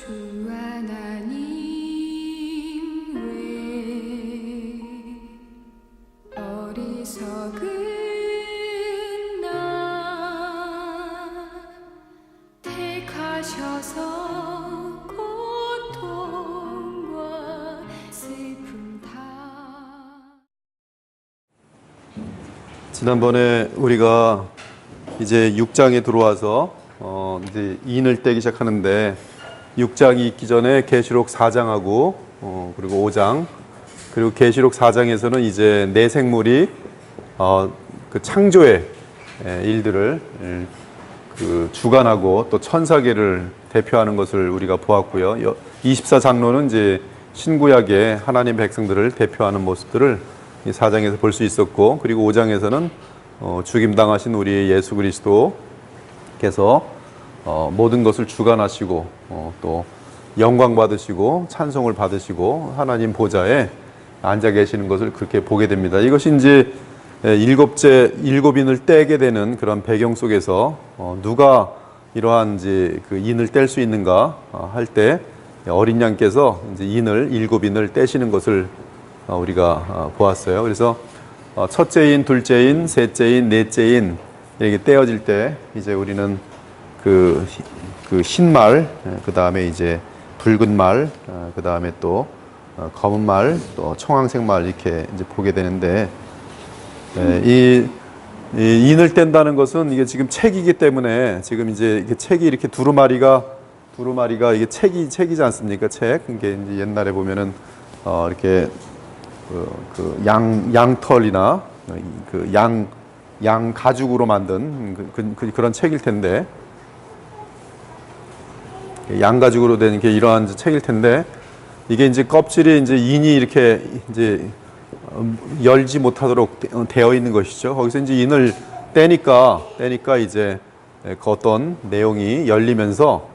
주 하나님 왜 어리석은 나 택하셔서 고통과 슬픔 다. 지난번에 우리가 이제 6장에 들어와서 이제 인을 떼기 시작하는데 6장이 있기 전에 계시록 4장하고 그리고 5장 그리고 계시록 4장에서는 이제 내 생물이 그 창조의 일들을 그 주관하고 또 천사계를 대표하는 것을 우리가 보았고요. 24장로는 이제 신구약의 하나님 백성들을 대표하는 모습들을 이 4장에서 볼 수 있었고, 그리고 5장에서는 죽임당하신 우리 예수 그리스도께서 모든 것을 주관하시고 또 영광 받으시고 찬송을 받으시고 하나님 보좌에 앉아 계시는 것을 그렇게 보게 됩니다. 이것이 이제 일곱 인을 떼게 되는 그런 배경 속에서 누가 이러한 이제 그 인을 뗄 수 있는가 할 때 어린 양께서 이제 일곱 인을 떼시는 것을 우리가 보았어요. 그래서 첫째 인, 둘째 인, 셋째 인, 넷째 인 이렇게 떼어질 때 이제 우리는 그 흰 말, 그 다음에 이제 붉은 말, 그 다음에 또 검은 말, 또 청황색 말 이렇게 이제 보게 되는데, 이 인을 뗀다는 것은 이게 지금 책이기 때문에 지금 이제 이렇게 책이 이렇게 두루마리가 이게 책이지 않습니까? 책. 이게 이제 옛날에 보면은 이렇게 양털이나 양 가죽으로 만든 그런 책일 텐데, 양 가죽으로 된 게 이러한 책일 텐데, 이게 이제 껍질이 이제 인이 이렇게 이제 열지 못하도록 되어 있는 것이죠. 거기서 이제 인을 떼니까 이제 그 어떤 내용이 열리면서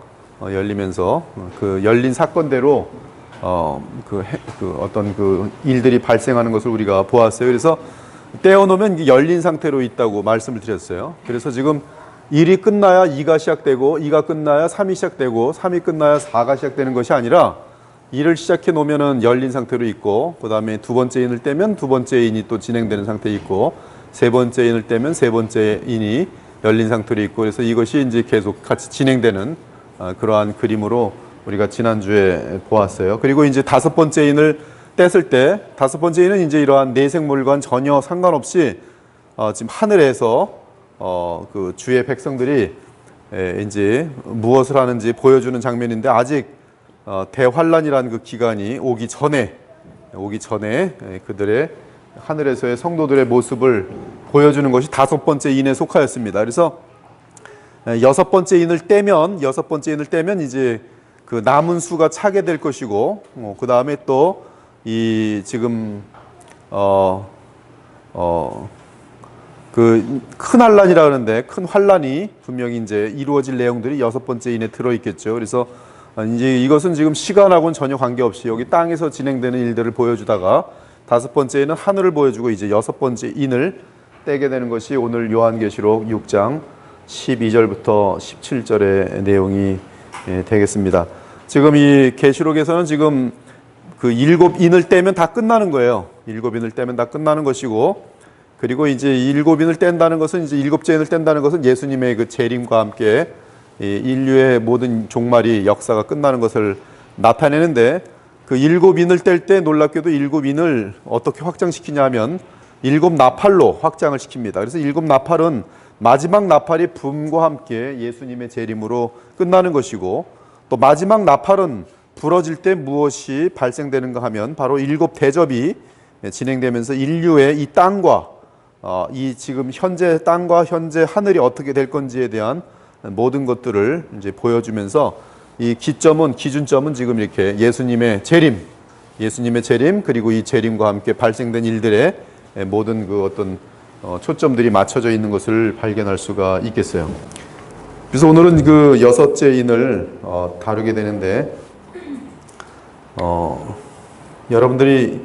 그 열린 사건대로 어떤 그 일들이 발생하는 것을 우리가 보았어요. 그래서 떼어놓으면 이게 열린 상태로 있다고 말씀을 드렸어요. 그래서 지금 1이 끝나야 2가 시작되고 2가 끝나야 3이 시작되고 3이 끝나야 4가 시작되는 것이 아니라 1을 시작해 놓으면은 열린 상태로 있고, 그 다음에 두 번째 인을 떼면 두 번째 인이 또 진행되는 상태에 있고, 세 번째 인을 떼면 세 번째 인이 열린 상태로 있고, 그래서 이것이 이제 계속 같이 진행되는 그러한 그림으로 우리가 지난주에 보았어요. 그리고 이제 다섯 번째 인을 뗐을 때, 다섯 번째 인은 이제 이러한 내생물과는 전혀 상관없이 지금 하늘에서 그 주의 백성들이 이제 무엇을 하는지 보여주는 장면인데, 아직 대환란이라는 그 기간이 오기 전에 그들의 하늘에서의 성도들의 모습을 보여주는 것이 다섯 번째 인에 속하였습니다. 그래서 여섯 번째 인을 떼면 이제 그 남은 수가 차게 될 것이고, 그 다음에 또 이 지금 그 큰 환란이라 그러는데, 큰 환란이 분명히 이제 이루어질 내용들이 여섯 번째 인에 들어 있겠죠. 그래서 이제 이것은 지금 시간하고는 전혀 관계없이 여기 땅에서 진행되는 일들을 보여주다가, 다섯 번째 인은 하늘을 보여주고 이제 여섯 번째 인을 떼게 되는 것이 오늘 요한계시록 6장 12절부터 17절의 내용이 되겠습니다. 지금 이 계시록에서는 지금 그 일곱 인을 떼면 다 끝나는 거예요. 일곱 인을 떼면 다 끝나는 것이고, 그리고 이제 일곱 인을 뗀다는 것은, 이제 일곱째 인을 뗀다는 것은 예수님의 그 재림과 함께 인류의 모든 종말이 역사가 끝나는 것을 나타내는데, 그 일곱 인을 뗄 때 놀랍게도 일곱 인을 어떻게 확장시키냐 하면 일곱 나팔로 확장을 시킵니다. 그래서 일곱 나팔은 마지막 나팔이 붐과 함께 예수님의 재림으로 끝나는 것이고, 또 마지막 나팔은 부러질 때 무엇이 발생되는가 하면 바로 일곱 대접이 진행되면서 인류의 이 땅과 이 지금 현재 땅과 현재 하늘이 어떻게 될 건지에 대한 모든 것들을 이제 보여주면서, 이 기준점은 지금 이렇게 예수님의 재림, 그리고 이 재림과 함께 발생된 일들의 모든 그 어떤 초점들이 맞춰져 있는 것을 발견할 수가 있겠어요. 그래서 오늘은 그 여섯째 인을 다루게 되는데, 여러분들이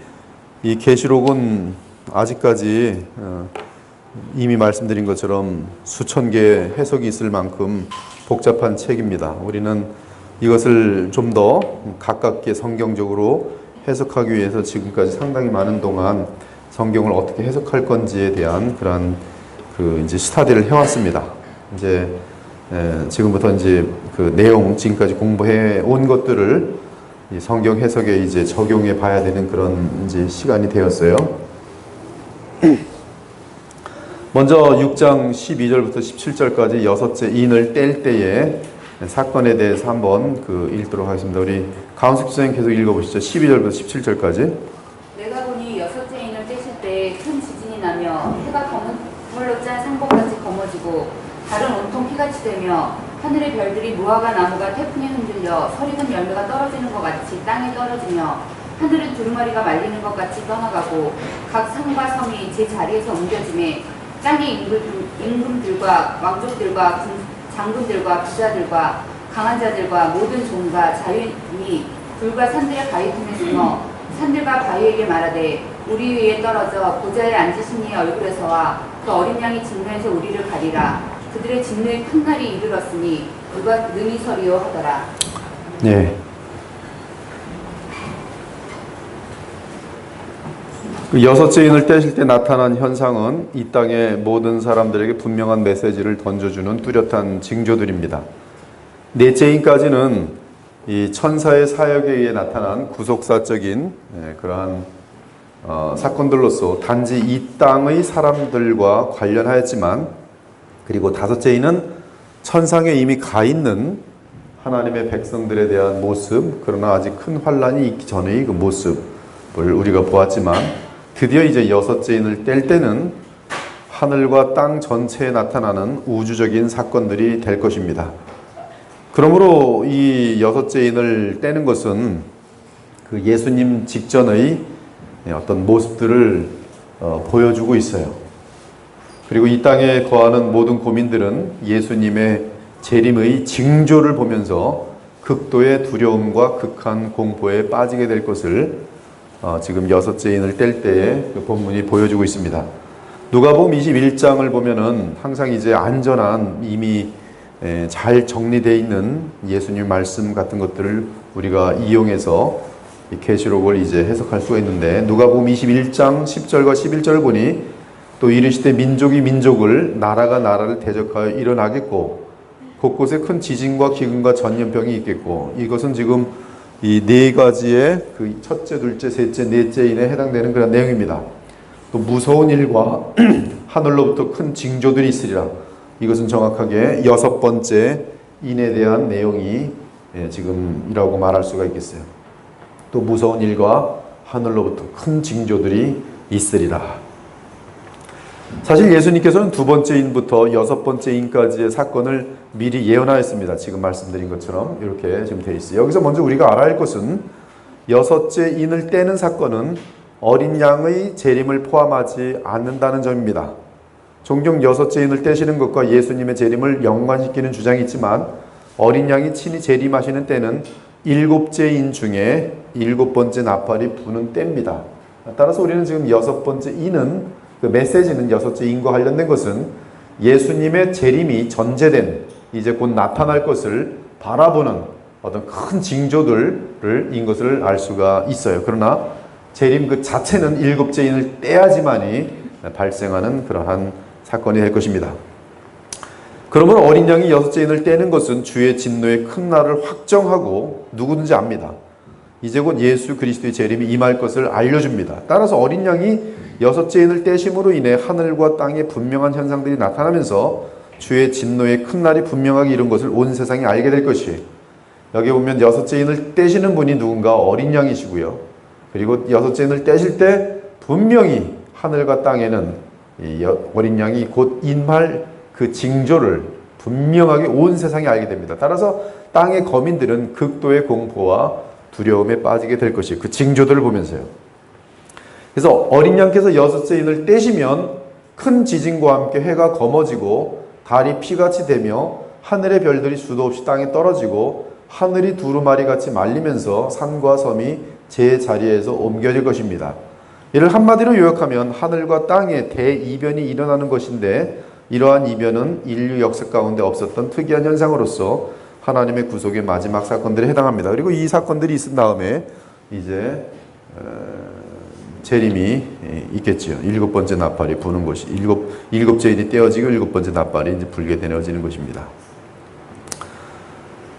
이 계시록은 아직까지 이미 말씀드린 것처럼 수천 개의 해석이 있을 만큼 복잡한 책입니다. 우리는 이것을 좀 더 가깝게 성경적으로 해석하기 위해서 지금까지 상당히 많은 동안 성경을 어떻게 해석할 건지에 대한 그런 이제 스터디를 해왔습니다. 이제 지금부터 이제 그 내용 지금까지 공부해 온 것들을 이 성경 해석에 이제 적용해 봐야 되는 그런 이제 시간이 되었어요. 먼저 6장 12절부터 17절까지 여섯째 인을 뗄 때의 사건에 대해서 한번 읽도록 하겠습니다. 우리 강은숙 선생님 계속 읽어보시죠. 12절부터 17절까지. 내가 보니 여섯째 인을 떼실 때 큰 지진이 나며 해가 거물로 짠 상봉같이 검어지고 달은 온통 피같이 되며 하늘의 별들이 무화과 나무가 태풍에 흔들려 설익은 열매가 떨어지는 것 같이 땅에 떨어지며 하늘은 두루마리가 말리는 것 같이 떠나가고 각 산과 섬이 제 자리에서 옮겨지매 땅의 임금들과 왕족들과 장군들과 부자들과 강한 자들과 모든 종과 자유인이 불과 산들의 바위 틈에 숨어 산들과 바위에게 말하되 우리 위에 떨어져 보좌에 앉으신 이의 얼굴에서와 그 어린 양의 진노에서 우리를 가리라. 그들의 진노의 큰 날이 이르렀으니 누가 능히 서리요 하더라. 네. 그 여섯째 인을 떼실 때 나타난 현상은 이 땅의 모든 사람들에게 분명한 메시지를 던져주는 뚜렷한 징조들입니다. 넷째 인까지는 이 천사의 사역에 의해 나타난 구속사적인 그러한 사건들로서 단지 이 땅의 사람들과 관련하였지만, 그리고 다섯째 인은 천상에 이미 가 있는 하나님의 백성들에 대한 모습, 그러나 아직 큰 환란이 있기 전의 그 모습을 우리가 보았지만, 드디어 이제 여섯째 인을 뗄 때는 하늘과 땅 전체에 나타나는 우주적인 사건들이 될 것입니다. 그러므로 이 여섯째 인을 떼는 것은 그 예수님 직전의 어떤 모습들을 보여주고 있어요. 그리고 이 땅에 거하는 모든 고민들은 예수님의 재림의 징조를 보면서 극도의 두려움과 극한 공포에 빠지게 될 것을 지금 여섯째 인을 뗄 때의 그 본문이 보여주고 있습니다. 누가복음 21장을 보면은 항상 이제 안전한 이미 잘 정리되어 있는 예수님 말씀 같은 것들을 우리가 이용해서 이 계시록을 이제 해석할 수가 있는데, 누가복음 21장 10절과 11절 보니 또 이르시되 민족이 민족을 나라가 나라를 대적하여 일어나겠고 곳곳에 큰 지진과 기근과 전염병이 있겠고, 이것은 지금 이 네 가지의 그 첫째, 둘째, 셋째, 넷째 인에 해당되는 그런 내용입니다. 또 무서운 일과 하늘로부터 큰 징조들이 있으리라. 이것은 정확하게 여섯 번째 인에 대한 내용이 지금이라고 말할 수가 있겠어요. 또 무서운 일과 하늘로부터 큰 징조들이 있으리라. 사실 예수님께서는 두 번째 인부터 여섯 번째 인까지의 사건을 미리 예언하였습니다. 지금 말씀드린 것처럼 이렇게 지금 되어 있어요. 여기서 먼저 우리가 알아야 할 것은 여섯째 인을 떼는 사건은 어린 양의 재림을 포함하지 않는다는 점입니다. 종종 여섯째 인을 떼시는 것과 예수님의 재림을 연관시키는 주장이 있지만, 어린 양이 친히 재림하시는 때는 일곱째 인 중에 일곱 번째 나팔이 부는 때입니다. 따라서 우리는 지금 여섯 번째 인은, 그 메시지는 여섯째 인과 관련된 것은 예수님의 재림이 전제된, 이제 곧 나타날 것을 바라보는 어떤 큰 징조들인 것을 알 수가 있어요. 그러나 재림 그 자체는 일곱째 인을 떼야지만이 발생하는 그러한 사건이 될 것입니다. 그러므로 어린 양이 여섯째 인을 떼는 것은 주의 진노의 큰 날을 확정하고 누구든지 압니다. 이제 곧 예수 그리스도의 재림이 임할 것을 알려줍니다. 따라서 어린 양이 여섯째 인을 떼심으로 인해 하늘과 땅에 분명한 현상들이 나타나면서 주의 진노의 큰 날이 분명하게 이른 것을 온 세상이 알게 될 것이에요. 여기 보면 여섯째 인을 떼시는 분이 누군가 어린 양이시고요. 그리고 여섯째 인을 떼실 때 분명히 하늘과 땅에는 이 어린 양이 곧 임할 그 징조를 분명하게 온 세상이 알게 됩니다. 따라서 땅의 거민들은 극도의 공포와 두려움에 빠지게 될 것이에요. 그 징조들을 보면서요. 그래서 어린 양께서 여섯째 인을 떼시면 큰 지진과 함께 해가 검어지고 달이 피같이 되며 하늘의 별들이 수도 없이 땅에 떨어지고 하늘이 두루마리같이 말리면서 산과 섬이 제 자리에서 옮겨질 것입니다. 이를 한마디로 요약하면 하늘과 땅의 대이변이 일어나는 것인데, 이러한 이변은 인류 역사 가운데 없었던 특이한 현상으로서 하나님의 구속의 마지막 사건들에 해당합니다. 그리고 이 사건들이 있은 다음에 이제 재림이 있겠지요. 7번째 나팔이 부는 것이 일곱째 인이 떼어지고 7번째 나팔이 이제 불게 되어지는 것입니다.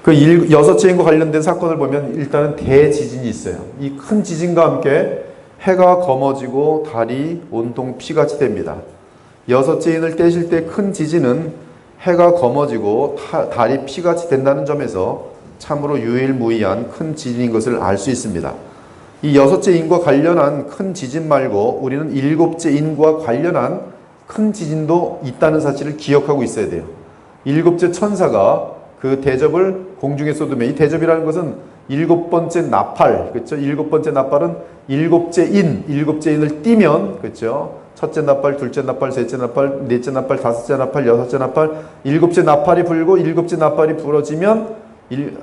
그 여섯째 인과 관련된 사건을 보면 일단은 대지진이 있어요. 이 큰 지진과 함께 해가 검어지고 달이 온통 피같이 됩니다. 여섯째 인을 떼실 때 큰 지진은 해가 검어지고 달이 피같이 된다는 점에서 참으로 유일무이한 큰 지진인 것을 알 수 있습니다. 이 여섯째 인과 관련한 큰 지진 말고 우리는 일곱째 인과 관련한 큰 지진도 있다는 사실을 기억하고 있어야 돼요. 일곱째 천사가 그 대접을 공중에 쏟으며, 이 대접이라는 것은 7번째 나팔, 그렇죠? 7번째 나팔은 일곱째 인을 띄면, 그렇죠? 첫째 나팔, 둘째 나팔, 셋째 나팔, 넷째 나팔, 다섯째 나팔, 여섯째 나팔, 일곱째 나팔이 불고 일곱째 나팔이 불어지면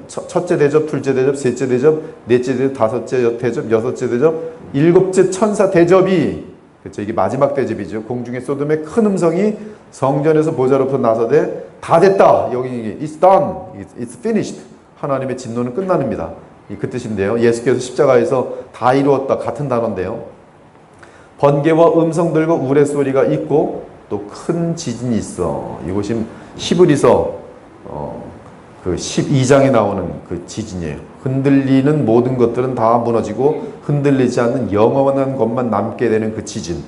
첫째 대접, 둘째 대접, 셋째 대접, 넷째 대접, 다섯째 대접, 여섯째 대접, 일곱째 천사 대접이, 그렇죠? 이게 마지막 대접이죠. 공중에 쏟음의 큰 음성이 성전에서 보좌로부터 나서되 다 됐다. 여기 it's done, it's finished. 하나님의 진노는 끝납니다. 그 뜻인데요. 예수께서 십자가에서 다 이루었다 같은 단어인데요. 번개와 음성들과 우레소리가 있고 또 큰 지진이 있어. 이것이 히브리서 그 12장에 나오는 그 지진이에요. 흔들리는 모든 것들은 다 무너지고 흔들리지 않는 영원한 것만 남게 되는 그 지진.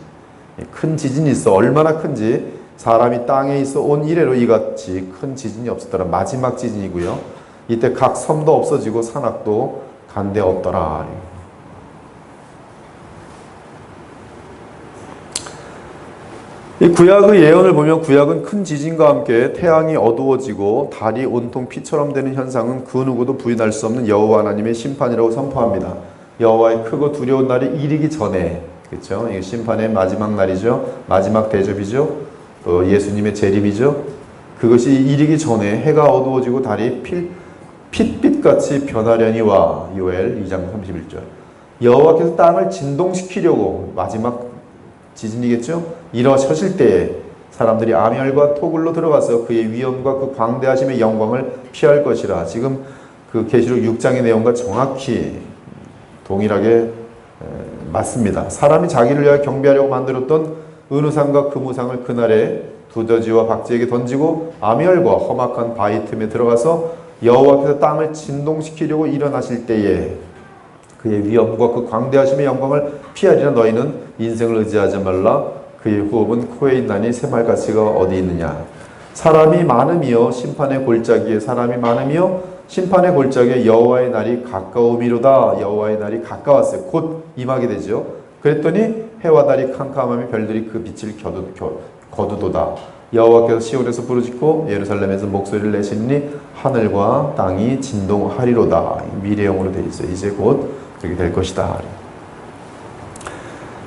큰 지진이 있어. 얼마나 큰지 사람이 땅에 있어 온 이래로 이같이 큰 지진이 없었더라. 마지막 지진이고요. 이때 각 섬도 없어지고 산악도 간데 없더라. 이 구약의 예언을 보면 구약은 큰 지진과 함께 태양이 어두워지고 달이 온통 피처럼 되는 현상은 그 누구도 부인할 수 없는 여호와 하나님의 심판이라고 선포합니다. 여호와의 크고 두려운 날이 이르기 전에, 그렇죠? 이게 심판의 마지막 날이죠. 마지막 대접이죠. 예수님의 재림이죠. 그것이 이르기 전에 해가 어두워지고 달이 핏빛같이 변하려니와. 요엘 2장 31절. 여호와께서 땅을 진동시키려고, 마지막 지진이겠죠? 일어서실 때에 사람들이 암열과 토굴로 들어가서 그의 위엄과 그 광대하심의 영광을 피할 것이라. 지금 그 계시록 6장의 내용과 정확히 동일하게 맞습니다. 사람이 자기를 위하여 경배하려고 만들었던 은우상과 금우상을 그날에 두더지와 박쥐에게 던지고 암열과 험악한 바위 틈에 들어가서 여호와께서 땅을 진동시키려고 일어나실 때에 그의 위엄과 그 광대하심의 영광을 피하리라. 너희는 인생을 의지하지 말라. 그의 호흡은 코에 있나니 새말가시가 어디 있느냐. 사람이 많으며 심판의 골짜기에 사람이 많으며 심판의 거울짝에 여호와의 날이 가까우미로다. 여호와의 날이 가까웠어요. 곧 임하게 되죠. 그랬더니 해와 달이 캄캄하며 별들이 그 빛을 거두도다. 여호와께서 시온에서 부르짖고 예루살렘에서 목소리를 내시니 하늘과 땅이 진동하리로다. 미래형으로 되어 있어요. 이제 곧 그렇게 될 것이다.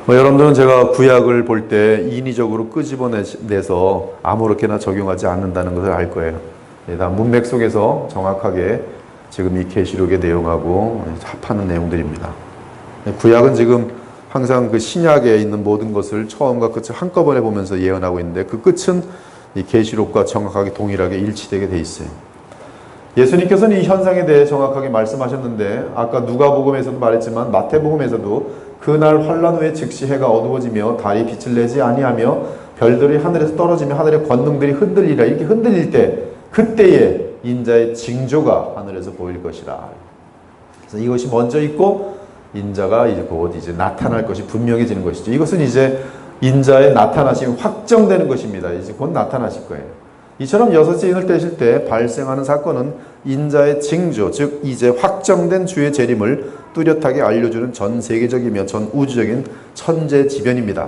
여러분들은 제가 구약을 볼 때 인위적으로 끄집어내서 아무렇게나 적용하지 않는다는 것을 알 거예요. 다 문맥 속에서 정확하게 지금 이 계시록의 내용하고 합하는 내용들입니다. 구약은 지금 항상 그 신약에 있는 모든 것을 처음과 끝을 한꺼번에 보면서 예언하고 있는데 그 끝은 이 계시록과 정확하게 동일하게 일치되게 돼 있어요. 예수님께서는 이 현상에 대해 정확하게 말씀하셨는데 아까 누가복음에서도 말했지만 마태복음에서도 그날 환란 후에 즉시 해가 어두워지며 달이 빛을 내지 아니하며 별들이 하늘에서 떨어지며 하늘의 권능들이 흔들리라. 이렇게 흔들릴 때 그때에 인자의 징조가 하늘에서 보일 것이라. 그래서 이것이 먼저 있고 인자가 이제 곧 이제 나타날 것이 분명해지는 것이죠. 이것은 이제 인자의 나타나심이 확정되는 것입니다. 이제 곧 나타나실 거예요. 이처럼 여섯째 인을 떼실 때 발생하는 사건은 인자의 징조, 즉 이제 확정된 주의 재림을 뚜렷하게 알려주는 전 세계적이며 전 우주적인 천재지변입니다.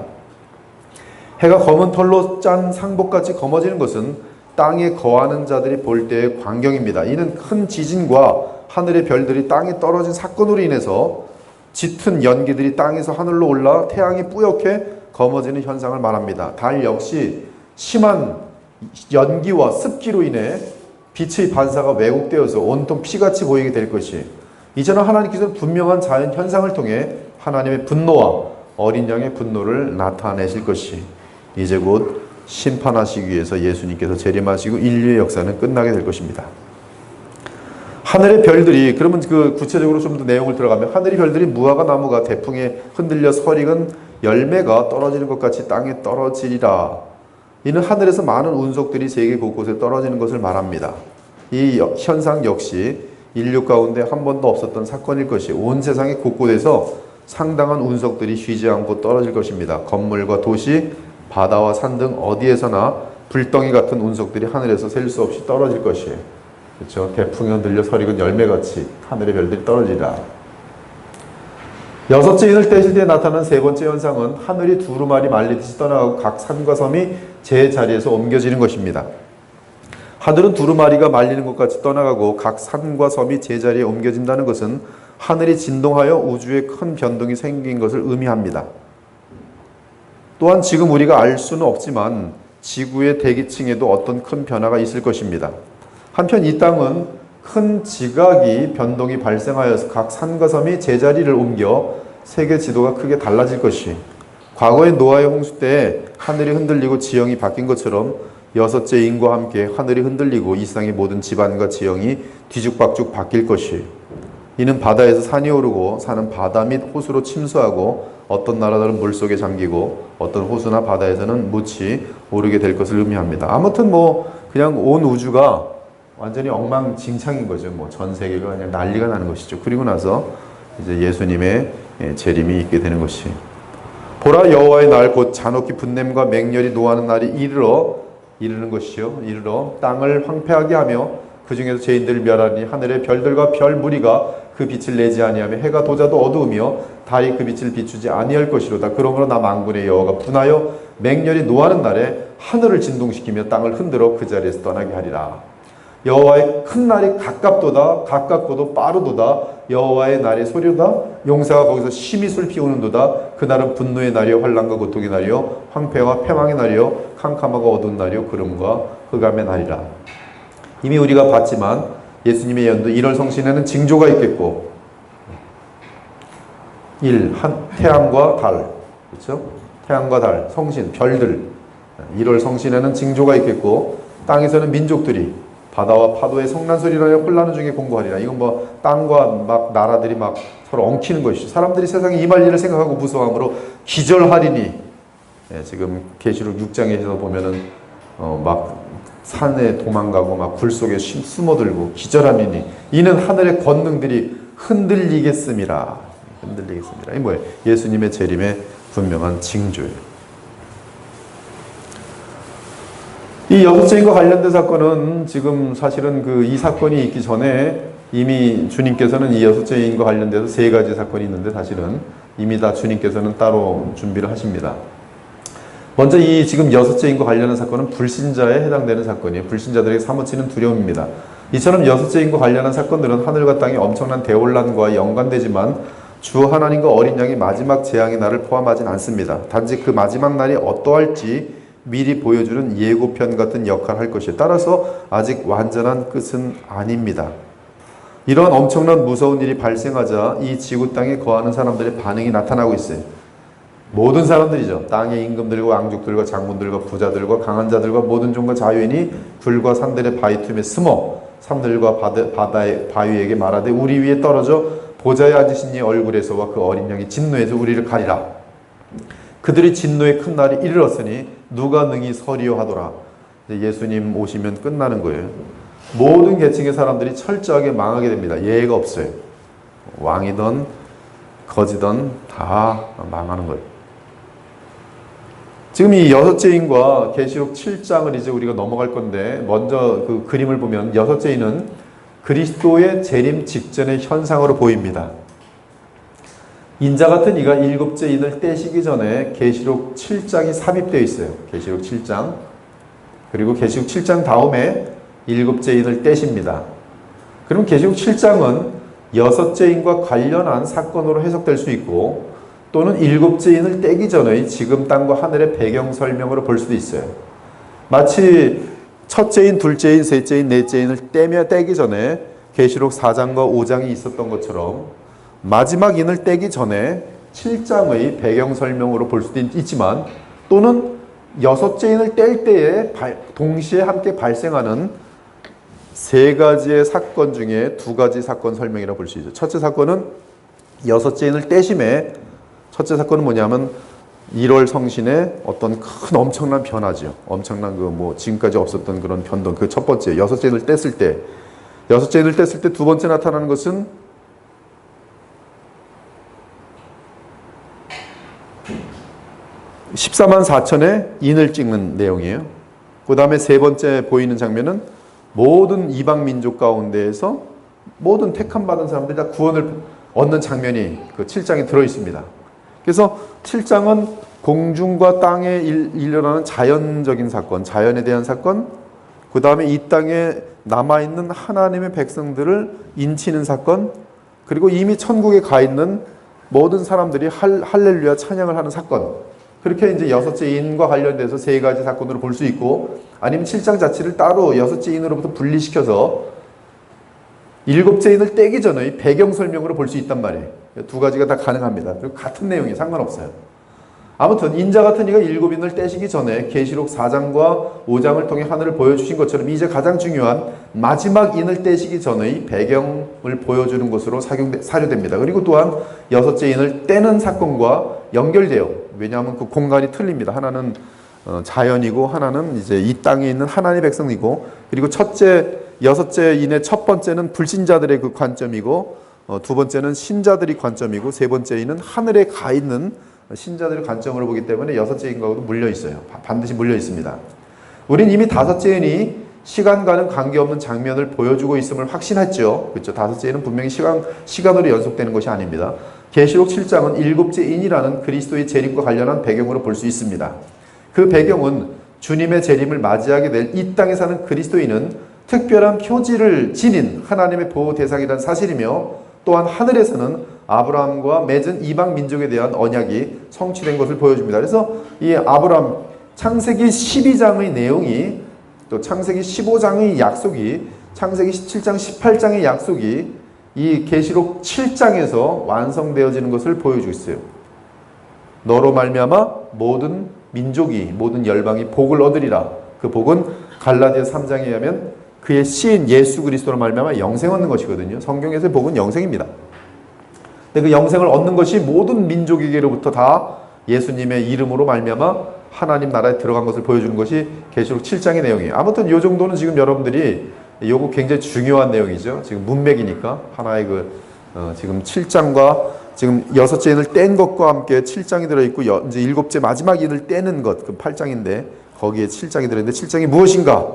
해가 검은 털로 짠 상복같이 검어지는 것은 땅에 거하는 자들이 볼 때의 광경입니다. 이는 큰 지진과 하늘의 별들이 땅에 떨어진 사건으로 인해서 짙은 연기들이 땅에서 하늘로 올라 태양이 뿌옇게 검어지는 현상을 말합니다. 달 역시 심한 연기와 습기로 인해 빛의 반사가 왜곡되어서 온통 피같이 보이게 될 것이, 이제는 하나님께서는 분명한 자연 현상을 통해 하나님의 분노와 어린 양의 분노를 나타내실 것이, 이제 곧 심판하시기 위해서 예수님께서 재림하시고 인류의 역사는 끝나게 될 것입니다. 하늘의 별들이, 그러면 그 구체적으로 좀 더 내용을 들어가면, 하늘의 별들이 무화과 나무가 태풍에 흔들려 설익은 열매가 떨어지는 것 같이 땅에 떨어지리라. 이는 하늘에서 많은 운석들이 세계 곳곳에 떨어지는 것을 말합니다. 이 현상 역시 인류 가운데 한 번도 없었던 사건일 것이, 온 세상의 곳곳에서 상당한 운석들이 쉬지 않고 떨어질 것입니다. 건물과 도시, 바다와 산 등 어디에서나 불덩이 같은 운석들이 하늘에서 셀 수 없이 떨어질 것이에요. 그렇죠? 태풍에 흔들려 설익은 열매같이 하늘의 별들이 떨어지리라. 여섯째 인을 떼실 때 나타난 세 번째 현상은 하늘이 두루마리 말리듯이 떠나가고 각 산과 섬이 제 자리에서 옮겨지는 것입니다. 하늘은 두루마리가 말리는 것 같이 떠나가고 각 산과 섬이 제자리에 옮겨진다는 것은 하늘이 진동하여 우주에 큰 변동이 생긴 것을 의미합니다. 또한 지금 우리가 알 수는 없지만 지구의 대기층에도 어떤 큰 변화가 있을 것입니다. 한편 이 땅은 큰 지각이 변동이 발생하여서 각 산과 섬이 제자리를 옮겨 세계 지도가 크게 달라질 것이, 과거의 노아의 홍수 때 하늘이 흔들리고 지형이 바뀐 것처럼 여섯째 인과 함께 하늘이 흔들리고 이 세상의 모든 지반과 지형이 뒤죽박죽 바뀔 것이, 이는 바다에서 산이 오르고 산은 바다 및 호수로 침수하고 어떤 나라들은 물속에 잠기고 어떤 호수나 바다에서는 묻이 오르게 될 것을 의미합니다. 아무튼 그냥 온 우주가 완전히 엉망진창인 거죠. 전 세계가 그냥 난리가 나는 것이죠. 그리고 나서 이제 예수님의 재림이 있게 되는 것이, 보라 여호와의 날 곧 잔혹히 분냄과 맹렬히 노하는 날이 이르는 것이요, 이르러 땅을 황폐하게 하며 그 중에서 죄인들을 멸하니 하늘의 별들과 별 무리가 그 빛을 내지 아니하며 해가 도자도 어두우며 달이 그 빛을 비추지 아니할 것이로다. 그러므로 나 만군의 여호와가 분하여 맹렬히 노하는 날에 하늘을 진동시키며 땅을 흔들어 그 자리에서 떠나게 하리라. 여호와의 큰 날이 가깝도다. 가깝고도 빠르도다. 여호와의 날이 소리로다. 용사가 거기서 심히 슬피 우는도다. 그날은 분노의 날이요 환난과 고통의 날이요 황폐와 패망의 날이요 캄캄하고 어두운 날이요 구름과 흑암의 날이라. 이미 우리가 봤지만 예수님의 연도 1월 성신에는 징조가 있겠고, 태양과 달, 그렇죠? 태양과 달, 성신, 별들. 1월 성신에는 징조가 있겠고, 땅에서는 민족들이 바다와 파도의 성난소리라여 혼란을 중에 공고하리라. 이건 땅과 나라들이 서로 엉키는 것이죠. 사람들이 세상에 임할 일을 생각하고 무서워함으로 기절하리니, 지금 계시록 6장에서 보면은 산에 도망가고 굴 속에 숨어들고 기절하리니 이는 하늘의 권능들이 흔들리겠음이라. 흔들리겠습니다. 이 뭐예요? 예수님의 재림의 분명한 징조예요. 이 여섯째인과 관련된 사건은 지금 사실은 이 사건이 있기 전에 이미 주님께서는 이 여섯째인과 관련돼서 세 가지 사건이 있는데 사실은 이미 다 주님께서는 따로 준비를 하십니다. 먼저 이 지금 여섯째인과 관련한 사건은 불신자에 해당되는 사건이에요. 불신자들에게 사무치는 두려움입니다. 이처럼 여섯째인과 관련한 사건들은 하늘과 땅의 엄청난 대혼란과 연관되지만 주 하나님과 어린 양의 마지막 재앙의 날을 포함하진 않습니다. 단지 그 마지막 날이 어떠할지 미리 보여주는 예고편 같은 역할을 할 것이에요. 따라서 아직 완전한 끝은 아닙니다. 이러한 엄청난 무서운 일이 발생하자 이 지구 땅에 거하는 사람들의 반응이 나타나고 있어요. 모든 사람들이죠. 땅의 임금들과 왕족들과 장군들과 부자들과 강한 자들과 모든 종과 자유인이 들과 산들의 바위 틈에 숨어 산들과 바다의 바위에게 말하되 우리 위에 떨어져 보좌에 앉으신 이 얼굴에서와 그 어린 양의 진노에서 우리를 가리라. 그들이 진노의 큰 날이 이르렀으니 누가 능히 서리요 하더라. 예수님 오시면 끝나는 거예요. 모든 계층의 사람들이 철저하게 망하게 됩니다. 예외가 없어요. 왕이든 거지든 다 망하는 거예요. 지금 이 여섯째인과 계시록 7장을 이제 우리가 넘어갈 건데, 먼저 그 그림을 보면 여섯째인은 그리스도의 재림 직전의 현상으로 보입니다. 인자 같은 이가 일곱째 인을 떼시기 전에 계시록 7장이 삽입되어 있어요. 계시록 7장. 그리고 계시록 7장 다음에 일곱째 인을 떼십니다. 그럼 계시록 7장은 여섯째 인과 관련한 사건으로 해석될 수 있고, 또는 일곱째 인을 떼기 전의 지금 땅과 하늘의 배경 설명으로 볼 수도 있어요. 마치 첫째 인, 둘째 인, 셋째 인, 넷째 인을 떼기 전에 계시록 4장과 5장이 있었던 것처럼 마지막 인을 떼기 전에 7장의 배경 설명으로 볼 수도 있지만, 또는 여섯째 인을 뗄 때에 동시에 함께 발생하는 세 가지의 사건 중에 두 가지 사건 설명이라고 볼 수 있죠. 첫째 사건은 여섯째 인을 떼심에, 첫째 사건은 뭐냐면 1월 성신의 어떤 큰 엄청난 변화죠. 엄청난 지금까지 없었던 그런 변동. 그 첫 번째, 여섯째 인을 뗐을 때. 여섯째 인을 뗐을 때 두 번째 나타나는 것은 14만 4천의 인을 찍는 내용이에요. 그 다음에 세 번째 보이는 장면은 모든 이방 민족 가운데에서 모든 택함 받은 사람들이 다 구원을 얻는 장면이 그 7장에 들어 있습니다. 그래서 7장은 공중과 땅에 일어나는 자연적인 사건, 자연에 대한 사건, 그 다음에 이 땅에 남아있는 하나님의 백성들을 인치는 사건, 그리고 이미 천국에 가 있는 모든 사람들이 할렐루야 찬양을 하는 사건. 그렇게 이제 여섯째 인과 관련돼서 세 가지 사건으로 볼 수 있고, 아니면 7장 자체를 따로 여섯째 인으로부터 분리시켜서 일곱째 인을 떼기 전의 배경 설명으로 볼 수 있단 말이에요. 두 가지가 다 가능합니다. 그리고 같은 내용이 상관없어요. 아무튼 인자 같은 이가 일곱 인을 떼시기 전에 계시록 4장과 5장을 통해 하늘을 보여주신 것처럼 이제 가장 중요한 마지막 인을 떼시기 전의 배경을 보여주는 것으로 사료됩니다. 그리고 또한 여섯째 인을 떼는 사건과 연결돼요. 왜냐하면 그 공간이 틀립니다. 하나는 자연이고 하나는 이제 이 땅에 있는 하나님의 백성이고, 그리고 여섯째 인의 첫 번째는 불신자들의 그 관점이고, 두 번째는 신자들이 관점이고, 세 번째 인은 하늘에 가 있는 신자들의 관점으로 보기 때문에 여섯째 인과도 물려 있어요. 반드시 물려 있습니다. 우린 이미 다섯째 인이 시간과는 관계없는 장면을 보여주고 있음을 확신했죠. 그렇죠? 다섯째 인은 분명히 시간으로 연속되는 것이 아닙니다. 계시록 7장은 일곱째 인이라는 그리스도의 재림과 관련한 배경으로 볼 수 있습니다. 그 배경은 주님의 재림을 맞이하게 될 이 땅에 사는 그리스도인은 특별한 표지를 지닌 하나님의 보호 대상이라는 사실이며, 또한 하늘에서는 아브라함과 맺은 이방 민족에 대한 언약이 성취된 것을 보여줍니다. 그래서 이 아브라함, 창세기 12장의 내용이, 또 창세기 15장의 약속이, 창세기 17장, 18장의 약속이 이 계시록 7장에서 완성되어지는 것을 보여주고 있어요. 너로 말미암아 모든 민족이, 모든 열방이 복을 얻으리라. 그 복은 갈라디아 3장에 의하면 그의 시인 예수 그리스도로 말미암아 영생 얻는 것이거든요. 성경에서의 복은 영생입니다. 근데 그 영생을 얻는 것이 모든 민족에게로부터 다 예수님의 이름으로 말미암아 하나님 나라에 들어간 것을 보여주는 것이 계시록 7장의 내용이에요. 아무튼 이 정도는 지금 여러분들이 요거 굉장히 중요한 내용이죠. 지금 문맥이니까 하나의 지금 7장과 지금 여섯째 인을 뗀 것과 함께 7장이 들어있고, 이제 일곱째 마지막 인을 떼는 것, 그 8장인데 거기에 7장이 들어있는데 7장이 무엇인가?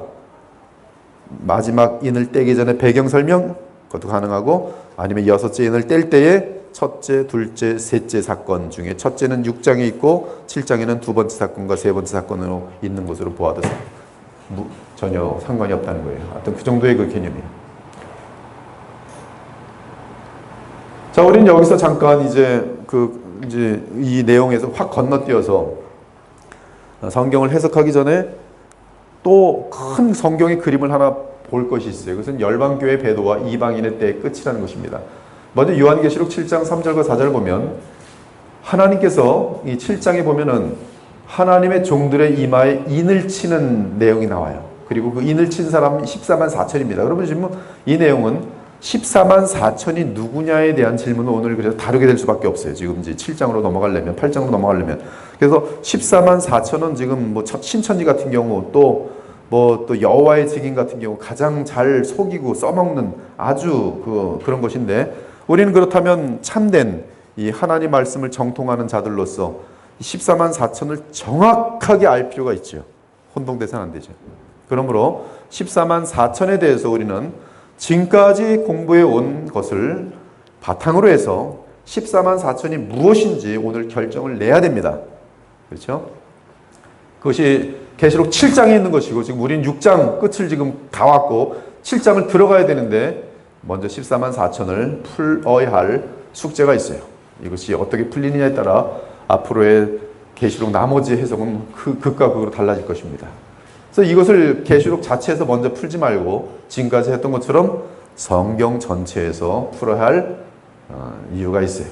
마지막 인을 떼기 전에 배경 설명, 그것도 가능하고, 아니면 여섯째 인을 뗄 때에 첫째, 둘째, 셋째 사건 중에 첫째는 6장에 있고 7장에는 두 번째 사건과 세 번째 사건으로 있는 것으로 보아도 전혀 상관이 없다는 거예요. 하여튼 그 정도의 그 개념이에요. 자, 우리는 여기서 잠깐 이제 이 내용에서 확 건너뛰어서 성경을 해석하기 전에 또 큰 성경의 그림을 하나 볼 것이 있어요. 그것은 열방교회 배도와 이방인의 때의 끝이라는 것입니다. 먼저 요한계시록 7장 3절과 4절을 보면 하나님께서 이 7장에 보면은 하나님의 종들의 이마에 인을 치는 내용이 나와요. 그리고 그 인을 친 사람이 14만 4천입니다. 그러면 지금 이 내용은 14만 4천이 누구냐에 대한 질문을 오늘 그래서 다루게 될 수밖에 없어요. 지금 이제 7장으로 넘어가려면, 8장으로 넘어가려면. 그래서 14만 4천은 지금 신천지 같은 경우 또 여호와의 증인 같은 경우 가장 잘 속이고 써먹는 아주 그런 것인데, 우리는 그렇다면 참된 이 하나님 말씀을 정통하는 자들로서 14만 4천을 정확하게 알 필요가 있죠. 혼동돼서는 안 되죠. 그러므로 14만 4천에 대해서 우리는 지금까지 공부해 온 것을 바탕으로 해서 14만 4천이 무엇인지 오늘 결정을 내야 됩니다. 그렇죠? 그것이 계시록 7장에 있는 것이고, 지금 우리는 6장 끝을 지금 다 왔고 7장을 들어가야 되는데 먼저 14만 4천을 풀어야 할 숙제가 있어요. 이것이 어떻게 풀리느냐에 따라 앞으로의 계시록 나머지 해석은 극과 극으로 달라질 것입니다. 그래서 이것을 계시록 자체에서 먼저 풀지 말고 지금까지 했던 것처럼 성경 전체에서 풀어야 할 이유가 있어요.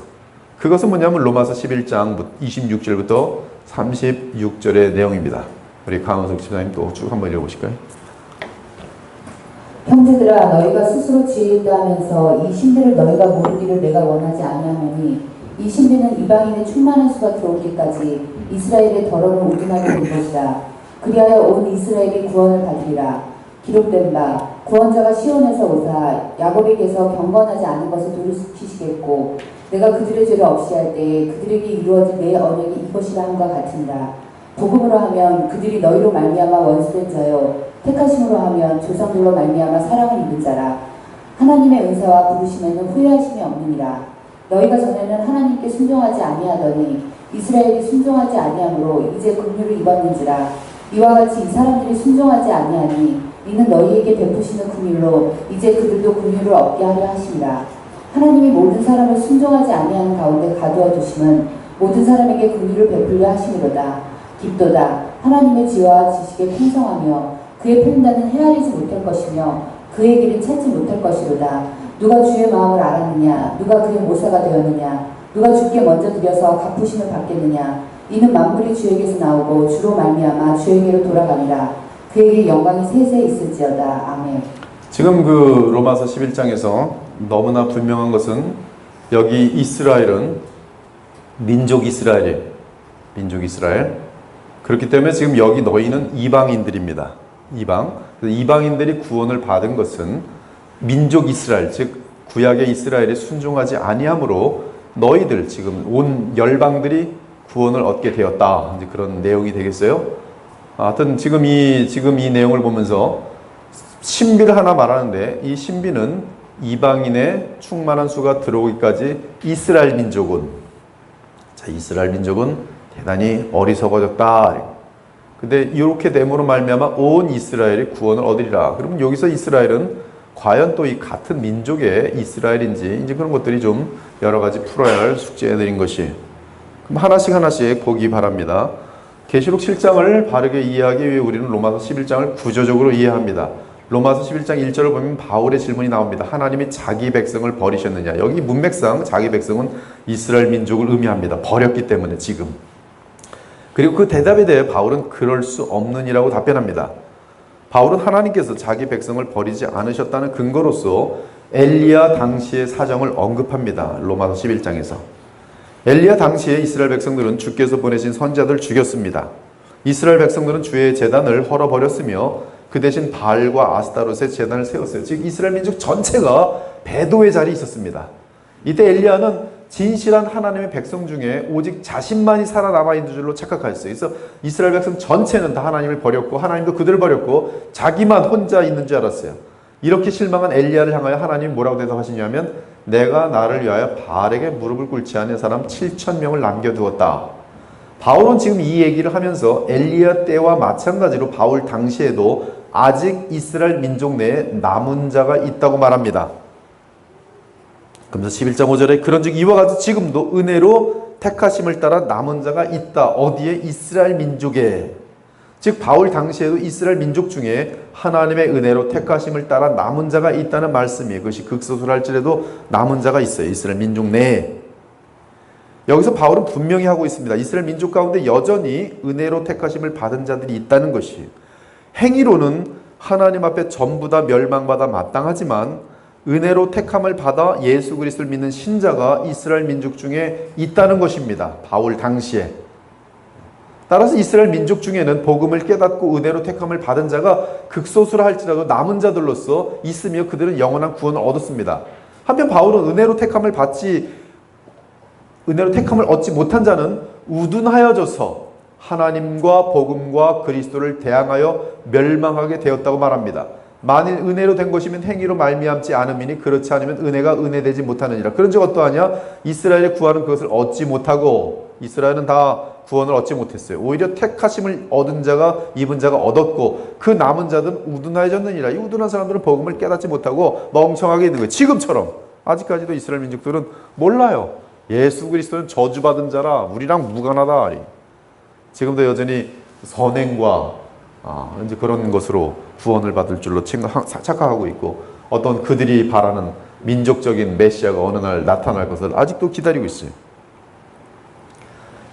그것은 뭐냐면 로마서 11장 26절부터 36절의 내용입니다. 우리 강원석 집사님 또 쭉 한번 읽어보실까요? 형제들아 너희가 스스로 지혜 있다 하면서 이 신비를 너희가 모르기를 내가 원하지 아니하노니 이 신비는 이방인의 충만한 수가 들어오기까지 이스라엘의 덜어는 우둔하게 된 것이라. 그리하여 온 이스라엘이 구원을 받으리라. 기록된 바 구원자가 시온에서 오사 야곱에게서 경건하지 않은 것을 돌이키시겠고 내가 그들의 죄를 없이 할 때에 그들에게 이루어진 내 언약이 이것이라 함과 같으니라. 복음으로 하면 그들이 너희로 말미암아 원수된 자요 택하심으로 하면 조상들로 말미암아 사랑을 입은 자라. 하나님의 은사와 부르심에는 후회하심이 없느니라. 너희가 전에는 하나님께 순종하지 아니하더니 이스라엘이 순종하지 아니하므로 이제 긍휼을 입었는지라. 이와 같이 이 사람들이 순종하지 아니하니 이는 너희에게 베푸시는 긍휼로 이제 그들도 긍휼을 얻게 하려 하심이라. 하나님이 모든 사람을 순종하지 아니하는 가운데 가두어 두심은 모든 사람에게 긍휼을 베풀려 하심이로다. 깊도다. 하나님의 지혜와 지식에 풍성하며 그의 판단은 헤아리지 못할 것이며 그의 길은 찾지 못할 것이로다. 누가 주의 마음을 알았느냐? 누가 그의 모사가 되었느냐? 누가 주께 먼저 드려서 갚으심을 받겠느냐? 이는 만물이 주에게서 나오고 주로 말미암아 주에게로 돌아가니라. 그에게 영광이 세세 있을지어다. 아멘. 지금 그 로마서 11장에서 너무나 분명한 것은 여기 이스라엘은 민족 이스라엘이에요. 민족 이스라엘. 그렇기 때문에 지금 여기 너희는 이방인들입니다. 이방인들이 구원을 받은 것은 민족 이스라엘, 즉 구약의 이스라엘에 순종하지 아니함으로 너희들 지금 온 열방들이 구원을 얻게 되었다. 이제 그런 내용이 되겠어요. 하여튼 지금 이 내용을 보면서 신비를 하나 말하는데 이 신비는 이방인의 충만한 수가 들어오기까지 이스라엘 민족은 대단히 어리석어졌다. 근데 이렇게 됨으로 말미암아 온 이스라엘이 구원을 얻으리라. 그러면 여기서 이스라엘은 과연 또 이 같은 민족의 이스라엘인지 이제 그런 것들이 좀 여러 가지 풀어야 할 숙제들인 것이. 그럼 하나씩 보기 바랍니다. 계시록 7장을 바르게 이해하기 위해 우리는 로마서 11장을 구조적으로 이해합니다. 로마서 11장 1절을 보면 바울의 질문이 나옵니다. 하나님이 자기 백성을 버리셨느냐. 여기 문맥상 자기 백성은 이스라엘 민족을 의미합니다. 버렸기 때문에 지금. 그리고 그 대답에 대해 바울은 그럴 수 없느니라고 답변합니다. 바울은 하나님께서 자기 백성을 버리지 않으셨다는 근거로서 엘리야 당시의 사정을 언급합니다. 로마서 11장에서. 엘리야 당시에 이스라엘 백성들은 주께서 보내신 선지자들을 죽였습니다. 이스라엘 백성들은 주의 제단을 헐어버렸으며 그 대신 바알과 아스타롯의 제단을 세웠어요. 즉 이스라엘 민족 전체가 배도의 자리에 있었습니다. 이때 엘리야는 진실한 하나님의 백성 중에 오직 자신만이 살아남아 있는 줄로 착각하였어요. 그래서 이스라엘 백성 전체는 다 하나님을 버렸고 하나님도 그들을 버렸고 자기만 혼자 있는 줄 알았어요. 이렇게 실망한 엘리야를 향하여 하나님이 뭐라고 대답하시냐면 내가 나를 위하여 바알에게 무릎을 꿇지 않은 사람 7,000명을 남겨두었다. 바울은 지금 이 얘기를 하면서 엘리야 때와 마찬가지로 바울 당시에도 아직 이스라엘 민족 내에 남은 자가 있다고 말합니다. 그러면서 11장 5절에 그런즉 이와 같이 지금도 은혜로 택하심을 따라 남은 자가 있다. 어디에? 이스라엘 민족에. 즉 바울 당시에도 이스라엘 민족 중에 하나님의 은혜로 택하심을 따라 남은 자가 있다는 말씀이에요. 그것이 극소수랄지라도 남은 자가 있어요. 이스라엘 민족 내에. 여기서 바울은 분명히 하고 있습니다. 이스라엘 민족 가운데 여전히 은혜로 택하심을 받은 자들이 있다는 것이. 행위로는 하나님 앞에 전부 다 멸망받아 마땅하지만 은혜로 택함을 받아 예수 그리스도를 믿는 신자가 이스라엘 민족 중에 있다는 것입니다. 바울 당시에. 따라서 이스라엘 민족 중에는 복음을 깨닫고 은혜로 택함을 받은 자가 극소수라 할지라도 남은 자들로서 있으며 그들은 영원한 구원을 얻었습니다. 한편 바울은 은혜로 택함을 얻지 못한 자는 우둔하여져서 하나님과 복음과 그리스도를 대항하여 멸망하게 되었다고 말합니다. 만일 은혜로 된 것이면 행위로 말미암지 않음이니 그렇지 않으면 은혜가 은혜되지 못하느니라. 그런즉 어떠하냐? 이스라엘의 구원은 그것을 얻지 못하고 이스라엘은 다 구원을 얻지 못했어요. 오히려 택하심을 얻은 자가 입은 자가 얻었고 그 남은 자들은 우둔하여졌느니라. 이 우둔한 사람들은 복음을 깨닫지 못하고 멍청하게 있는 거예요. 지금처럼 아직까지도 이스라엘 민족들은 몰라요. 예수 그리스도는 저주받은 자라 우리랑 무관하다. 지금도 여전히 선행과 이제 그런 것으로 구원을 받을 줄로 착각하고 있고 어떤 그들이 바라는 민족적인 메시아가 어느 날 나타날 것을 아직도 기다리고 있어요.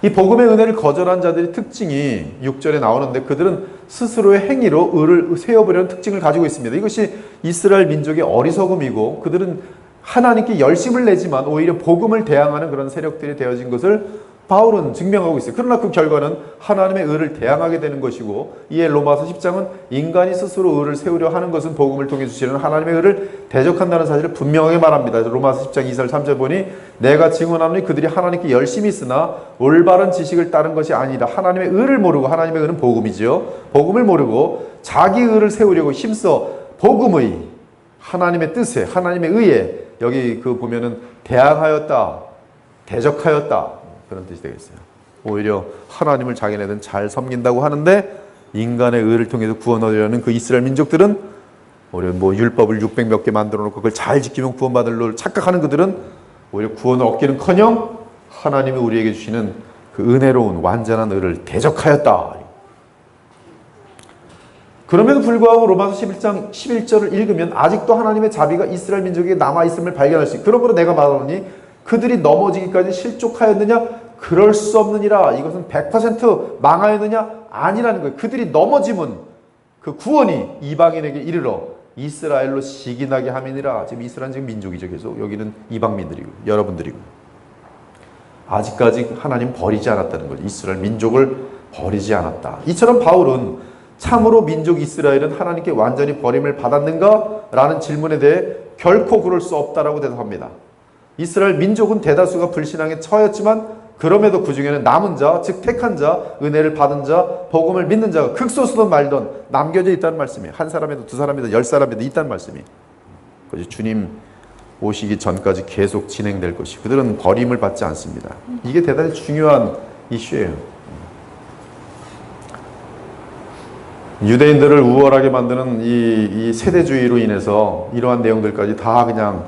이 복음의 은혜를 거절한 자들의 특징이 6절에 나오는데 그들은 스스로의 행위로 의를 세워보려는 특징을 가지고 있습니다. 이것이 이스라엘 민족의 어리석음이고 그들은 하나님께 열심을 내지만 오히려 복음을 대항하는 그런 세력들이 되어진 것을 바울은 증명하고 있어요. 그러나 그 결과는 하나님의 의를 대항하게 되는 것이고, 이에 로마서 10장은 인간이 스스로 의를 세우려 하는 것은 복음을 통해 주시는 하나님의 의를 대적한다는 사실을 분명하게 말합니다. 로마서 10장 2절 3절 보니 내가 증언하노니 그들이 하나님께 열심히 있으나 올바른 지식을 따른 것이 아니라 하나님의 의를 모르고, 하나님의 의는 복음이지요, 복음을 모르고 자기 의를 세우려고 힘써 복음의 하나님의 뜻에, 하나님의 의에, 여기 그 보면은 대항하였다, 대적하였다, 그런 뜻이 되겠어요. 오히려 하나님을 자기네들은 잘 섬긴다고 하는데 인간의 의를 통해서 구원 얻으려는 그 이스라엘 민족들은 오히려 뭐 율법을 600 몇 개 만들어 놓고 그걸 잘 지키면 구원받을 로 착각하는 그들은 오히려 구원을 얻기는커녕 하나님이 우리에게 주시는 그 은혜로운 완전한 의를 대적하였다. 그럼에도 불구하고 로마서 11장 11절을 읽으면 아직도 하나님의 자비가 이스라엘 민족에게 남아있음을 발견할 수 있어요. 그러므로 내가 말하노니 그들이 넘어지기까지 실족하였느냐? 그럴 수 없느니라. 이것은 100% 망하였느냐? 아니라는 거예요. 그들이 넘어짐은 그 구원이 이방인에게 이르러 이스라엘로 시기나게 함이니라. 지금 이스라엘은 지금 민족이죠. 계속 여기는 이방민들이고 여러분들이고, 아직까지 하나님 버리지 않았다는 거죠. 이스라엘 민족을 버리지 않았다. 이처럼 바울은 참으로 민족 이스라엘은 하나님께 완전히 버림을 받았는가? 라는 질문에 대해 결코 그럴 수 없다라고 대답합니다. 이스라엘 민족은 대다수가 불신앙에 처했지만 그럼에도 그 중에는 남은 자, 즉 택한 자, 은혜를 받은 자, 복음을 믿는 자가 극소수든 말든 남겨져 있다는 말씀이에요. 한 사람에도 두 사람에도 10사람에도 있다는 말씀이에요. 그래서 주님 오시기 전까지 계속 진행될 것이, 그들은 버림을 받지 않습니다. 이게 대단히 중요한 이슈예요. 유대인들을 우월하게 만드는 이 세대주의로 인해서 이러한 내용들까지 다 그냥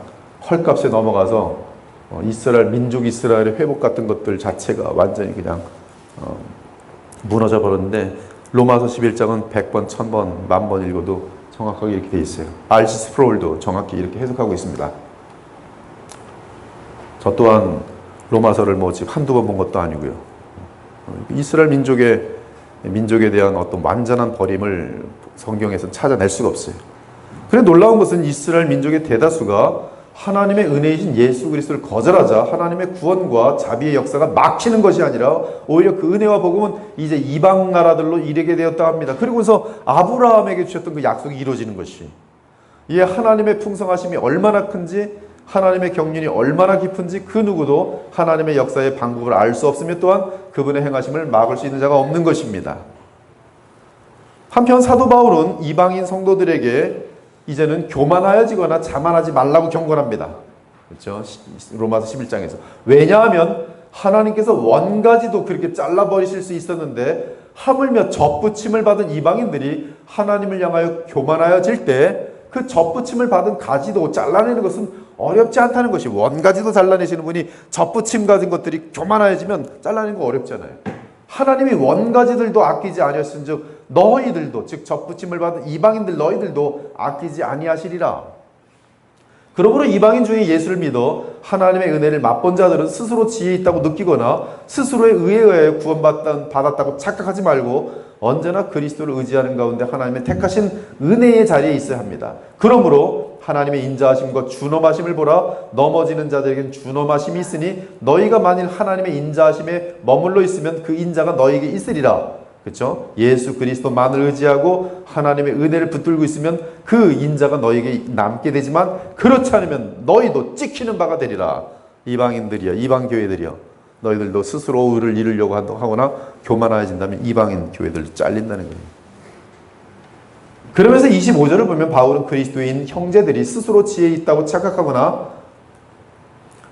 헐값에 넘어가서 이스라엘, 민족 이스라엘의 회복 같은 것들 자체가 완전히 그냥 무너져 버렸는데, 로마서 11장은 100번, 1000번, 10,000번 읽어도 정확하게 이렇게 돼 있어요. R.C. 스프롤도 정확히 이렇게 해석하고 있습니다. 저 또한 로마서를 뭐 지금 한두 번 본 것도 아니고요. 이스라엘 민족에 대한 어떤 완전한 버림을 성경에서 찾아낼 수가 없어요. 그래 놀라운 것은 이스라엘 민족의 대다수가 하나님의 은혜이신 예수 그리스도를 거절하자 하나님의 구원과 자비의 역사가 막히는 것이 아니라 오히려 그 은혜와 복음은 이제 이방 나라들로 이르게 되었다 합니다. 그리고서 아브라함에게 주셨던 그 약속이 이루어지는 것이, 이에 하나님의 풍성하심이 얼마나 큰지, 하나님의 경륜이 얼마나 깊은지 그 누구도 하나님의 역사의 방법을 알 수 없으며 또한 그분의 행하심을 막을 수 있는 자가 없는 것입니다. 한편 사도 바울은 이방인 성도들에게 이제는 교만하여지거나 자만하지 말라고 경고합니다. 그렇죠? 로마서 11장에서. 왜냐하면 하나님께서 원가지도 그렇게 잘라버리실 수 있었는데 하물며 접붙임을 받은 이방인들이 하나님을 향하여 교만하여질 때 그 접붙임을 받은 가지도 잘라내는 것은 어렵지 않다는 것이, 원가지도 잘라내시는 분이 접붙임 가진 것들이 교만하여지면 잘라내는 거 어렵잖아요. 하나님이 원가지들도 아끼지 아니하신즉 너희들도, 즉 접붙임을 받은 이방인들 너희들도 아끼지 아니하시리라. 그러므로 이방인 중에 예수를 믿어 하나님의 은혜를 맛본 자들은 스스로 지혜 있다고 느끼거나 스스로의 의에 의해 구원받았다고 착각하지 말고 언제나 그리스도를 의지하는 가운데 하나님의 택하신 은혜의 자리에 있어야 합니다. 그러므로 하나님의 인자하심과 준엄하심을 보라. 넘어지는 자들에겐 준엄하심이 있으니 너희가 만일 하나님의 인자하심에 머물러 있으면 그 인자가 너희에게 있으리라. 그렇죠? 예수 그리스도만을 의지하고 하나님의 은혜를 붙들고 있으면 그 인자가 너희에게 남게 되지만 그렇지 않으면 너희도 찍히는 바가 되리라. 이방인들이여, 이방 교회들이여, 너희들도 스스로 의를 이루려고 하거나 교만해진다면 이방인 교회들 잘린다는 거예요. 그러면서 25절을 보면 바울은 그리스도인 형제들이 스스로 지혜 있다고 착각하거나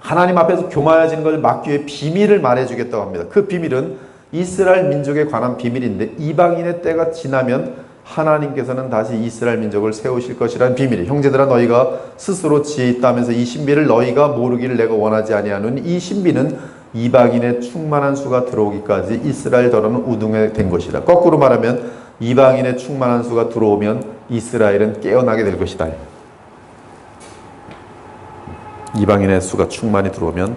하나님 앞에서 교만해지는 것을 막기 위해 비밀을 말해주겠다고 합니다. 그 비밀은 이스라엘 민족에 관한 비밀인데 이방인의 때가 지나면 하나님께서는 다시 이스라엘 민족을 세우실 것이라는 비밀이에요. 형제들아 너희가 스스로 지혜 있다면서 이 신비를 너희가 모르기를 내가 원하지 아니하노니 이 신비는 이방인의 충만한 수가 들어오기까지 이스라엘 더러는 우등에 된 것이다. 거꾸로 말하면 이방인의 충만한 수가 들어오면 이스라엘은 깨어나게 될 것이다. 이방인의 수가 충만히 들어오면,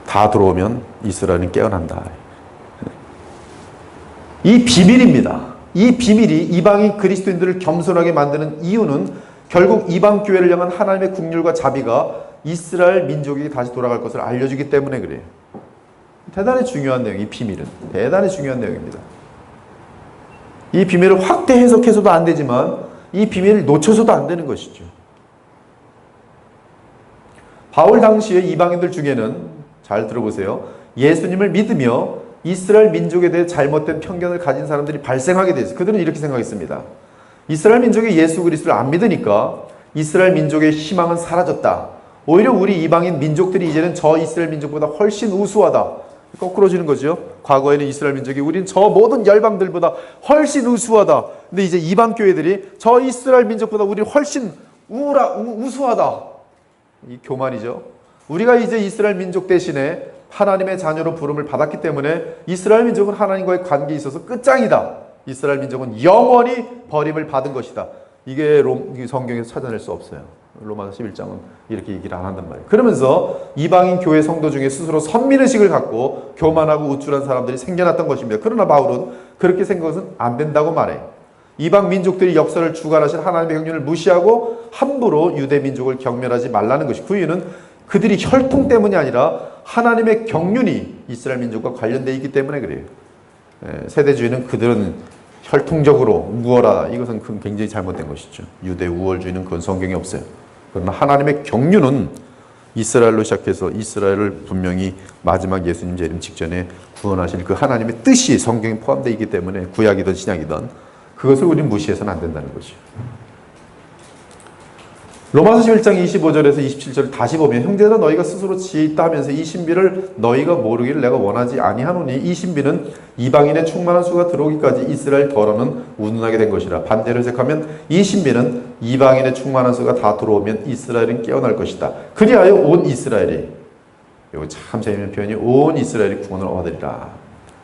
다 들어오면 이스라엘은 깨어난다. 이 비밀입니다. 이 비밀이 이방인 그리스도인들을 겸손하게 만드는 이유는 결국 이방 교회를 향한 하나님의 긍휼과 자비가 이스라엘 민족에게 다시 돌아갈 것을 알려주기 때문에 그래요. 대단히 중요한 내용, 이 비밀은 대단히 중요한 내용입니다. 이 비밀을 확대 해석해서도 안 되지만 이 비밀을 놓쳐서도 안 되는 것이죠. 바울 당시에 이방인들 중에는 잘 들어보세요. 예수님을 믿으며 이스라엘 민족에 대해 잘못된 편견을 가진 사람들이 발생하게 됐어요. 그들은 이렇게 생각했습니다. 이스라엘 민족이 예수 그리스도를 안 믿으니까 이스라엘 민족의 희망은 사라졌다. 오히려 우리 이방인 민족들이 이제는 저 이스라엘 민족보다 훨씬 우수하다. 거꾸로 지는 거죠. 과거에는 이스라엘 민족이 우린 저 모든 열방들보다 훨씬 우수하다. 근데 이제 이방 교회들이 저 이스라엘 민족보다 우리 훨씬 우수하다. 이 교만이죠. 우리가 이제 이스라엘 민족 대신에 하나님의 자녀로 부름을 받았기 때문에 이스라엘 민족은 하나님과의 관계에 있어서 끝장이다. 이스라엘 민족은 영원히 버림을 받은 것이다. 이게 성경에서 찾아낼 수 없어요. 로마서 11장은 이렇게 얘기를 안 한단 말이에요. 그러면서 이방인 교회 성도 중에 스스로 선민의식을 갖고 교만하고 우쭐한 사람들이 생겨났던 것입니다. 그러나 바울은 그렇게 생각해서는 안 된다고 말해요. 이방 민족들이 역사를 주관하신 하나님의 경륜을 무시하고 함부로 유대 민족을 경멸하지 말라는 것이, 그 이유는 그들이 혈통 때문이 아니라 하나님의 경륜이 이스라엘 민족과 관련되어 있기 때문에 그래요. 세대주의는 그들은 혈통적으로 우월하다. 이것은 굉장히 잘못된 것이죠. 유대 우월주의는 그건 성경에 없어요. 그러나 하나님의 경륜은 이스라엘로 시작해서 이스라엘을 분명히 마지막 예수님 재림 직전에 구원하실 그 하나님의 뜻이 성경에 포함되어 있기 때문에 구약이든 신약이든 그것을 우리는 무시해서는 안 된다는 것이죠. 로마서 11장 25절에서 27절을 다시 보면 형제들아 너희가 스스로 지혜 있다 하면서 이 신비를 너희가 모르기를 내가 원하지 아니하노니 이 신비는 이방인의 충만한 수가 들어오기까지 이스라엘 더러는 운운하게 된 것이라. 반대로 해석하면 이 신비는 이방인의 충만한 수가 다 들어오면 이스라엘은 깨어날 것이다. 그리하여 온 이스라엘이, 이거 참 재미있는 표현이, 온 이스라엘이 구원을 얻으리라.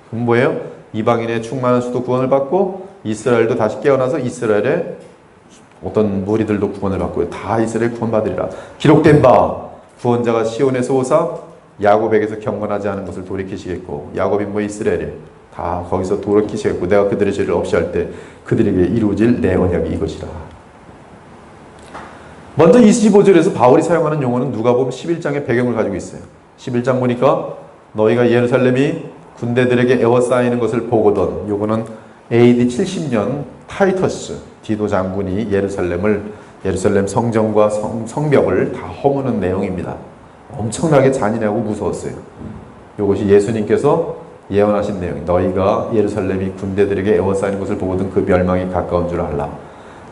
그럼 뭐예요? 이방인의 충만한 수도 구원을 받고 이스라엘도 다시 깨어나서 이스라엘의 어떤 무리들도 구원을 받고요. 다 이스라엘 구원받으리라. 기록된 바 구원자가 시온에서 오사 야곱에게서 경건하지 않은 것을 돌이키시겠고, 야곱이 뭐 이스라엘에 다 거기서 돌이키시겠고 내가 그들의 죄를 없이 할 때 그들에게 이루어질 내 언약이 이것이라. 먼저 25절에서 바울이 사용하는 용어는 누가복음 11장의 배경을 가지고 있어요. 11장 보니까 너희가 예루살렘이 군대들에게 에워싸이는 것을 보거든. 요거는 AD 70년 타이터스 디도 장군이 예루살렘 성전과 성벽을 다 허무는 내용입니다. 엄청나게 잔인하고 무서웠어요. 이것이 예수님께서 예언하신 내용. 너희가 예루살렘이 군대들에게 에워싸이는 것을 보거든 그 멸망이 가까운 줄 알라.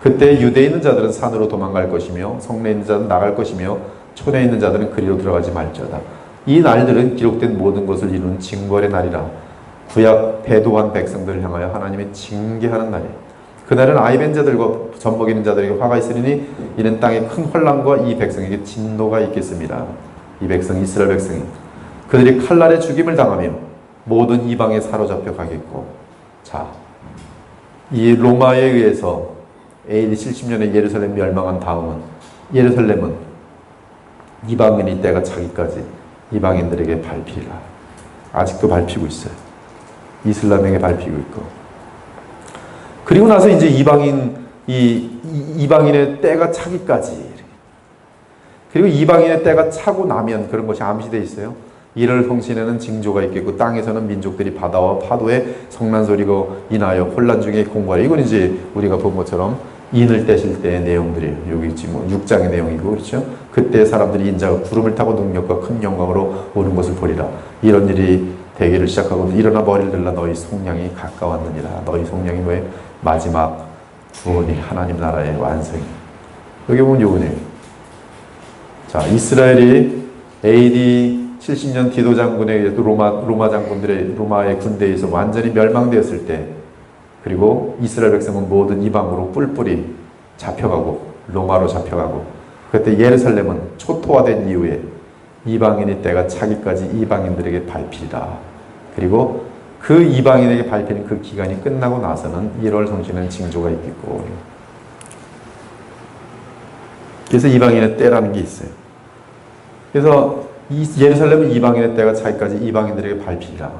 그때 유대에 있는 자들은 산으로 도망갈 것이며 성내에 있는 자들은 나갈 것이며 촌에 있는 자들은 그리로 들어가지 말지어다. 이 날들은 기록된 모든 것을 이루는 징벌의 날이라. 구약 배도한 백성들을 향하여 하나님이 징계하는 날이에요. 그날은 아이벤 자들과 젖먹이는 자들에게 화가 있으리니 이는 땅에 큰 혼란과 이 백성에게 진노가 있겠습니다. 이 백성 이스라엘 백성이 그들이 칼날에 죽임을 당하며 모든 이방에 사로잡혀 가겠고, 자, 이 로마에 의해서 AD 70년에 예루살렘 멸망한 다음은 예루살렘은 이방인이 때가 차기까지 이방인들에게 밟히라. 아직도 밟히고 있어요. 이슬람에게 밟히고 있고. 그리고 나서 이제 이방인의 때가 차기까지. 그리고 이방인의 때가 차고 나면 그런 것이 암시되어 있어요. 1월 성신에는 징조가 있겠고 땅에서는 민족들이 바다와 파도에 성난 소리고 인하여 혼란 중에 공부하라. 이건 이제 우리가 본 것처럼 인을 떼실 때의 내용들이에요. 여기 지금 6장의 내용이고, 그렇죠? 그때 사람들이 인자가 구름을 타고 능력과 큰 영광으로 오는 것을 보리라. 이런 일이 되기를 시작하고 일어나 머리를 들라 너희 속량이 가까웠느니라. 너희 속량이 뭐예요? 마지막 구원이 하나님 나라의 완성이. 여기 보면 요거네요. 자, 이스라엘이 AD 70년 디도 장군에 의해서 로마의 군대에서 완전히 멸망되었을 때, 그리고 이스라엘 백성은 모든 이방으로 뿔뿔이 잡혀가고 로마로 잡혀가고, 그때 예루살렘은 초토화된 이후에 이방인의 때가 차기까지 이방인들에게 밟히리라. 그리고 그 이방인에게 밟히는 그 기간이 끝나고 나서는 1월 성신은 징조가 있겠고, 그래서 이방인의 때라는 게 있어요. 그래서 예루살렘은 이방인의 때가 차기까지 이방인들에게 밟히리라.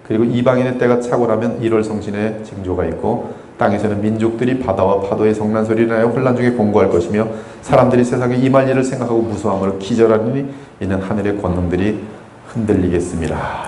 그리고 이방인의 때가 차고 나면 1월 성신의 징조가 있고, 땅에서는 민족들이 바다와 파도의 성난 소리를 하여 혼란 중에 공고할 것이며 사람들이 세상에 임할 일을 생각하고 무서워함으로 기절하느니 이는 하늘의 권능들이 흔들리겠습니다.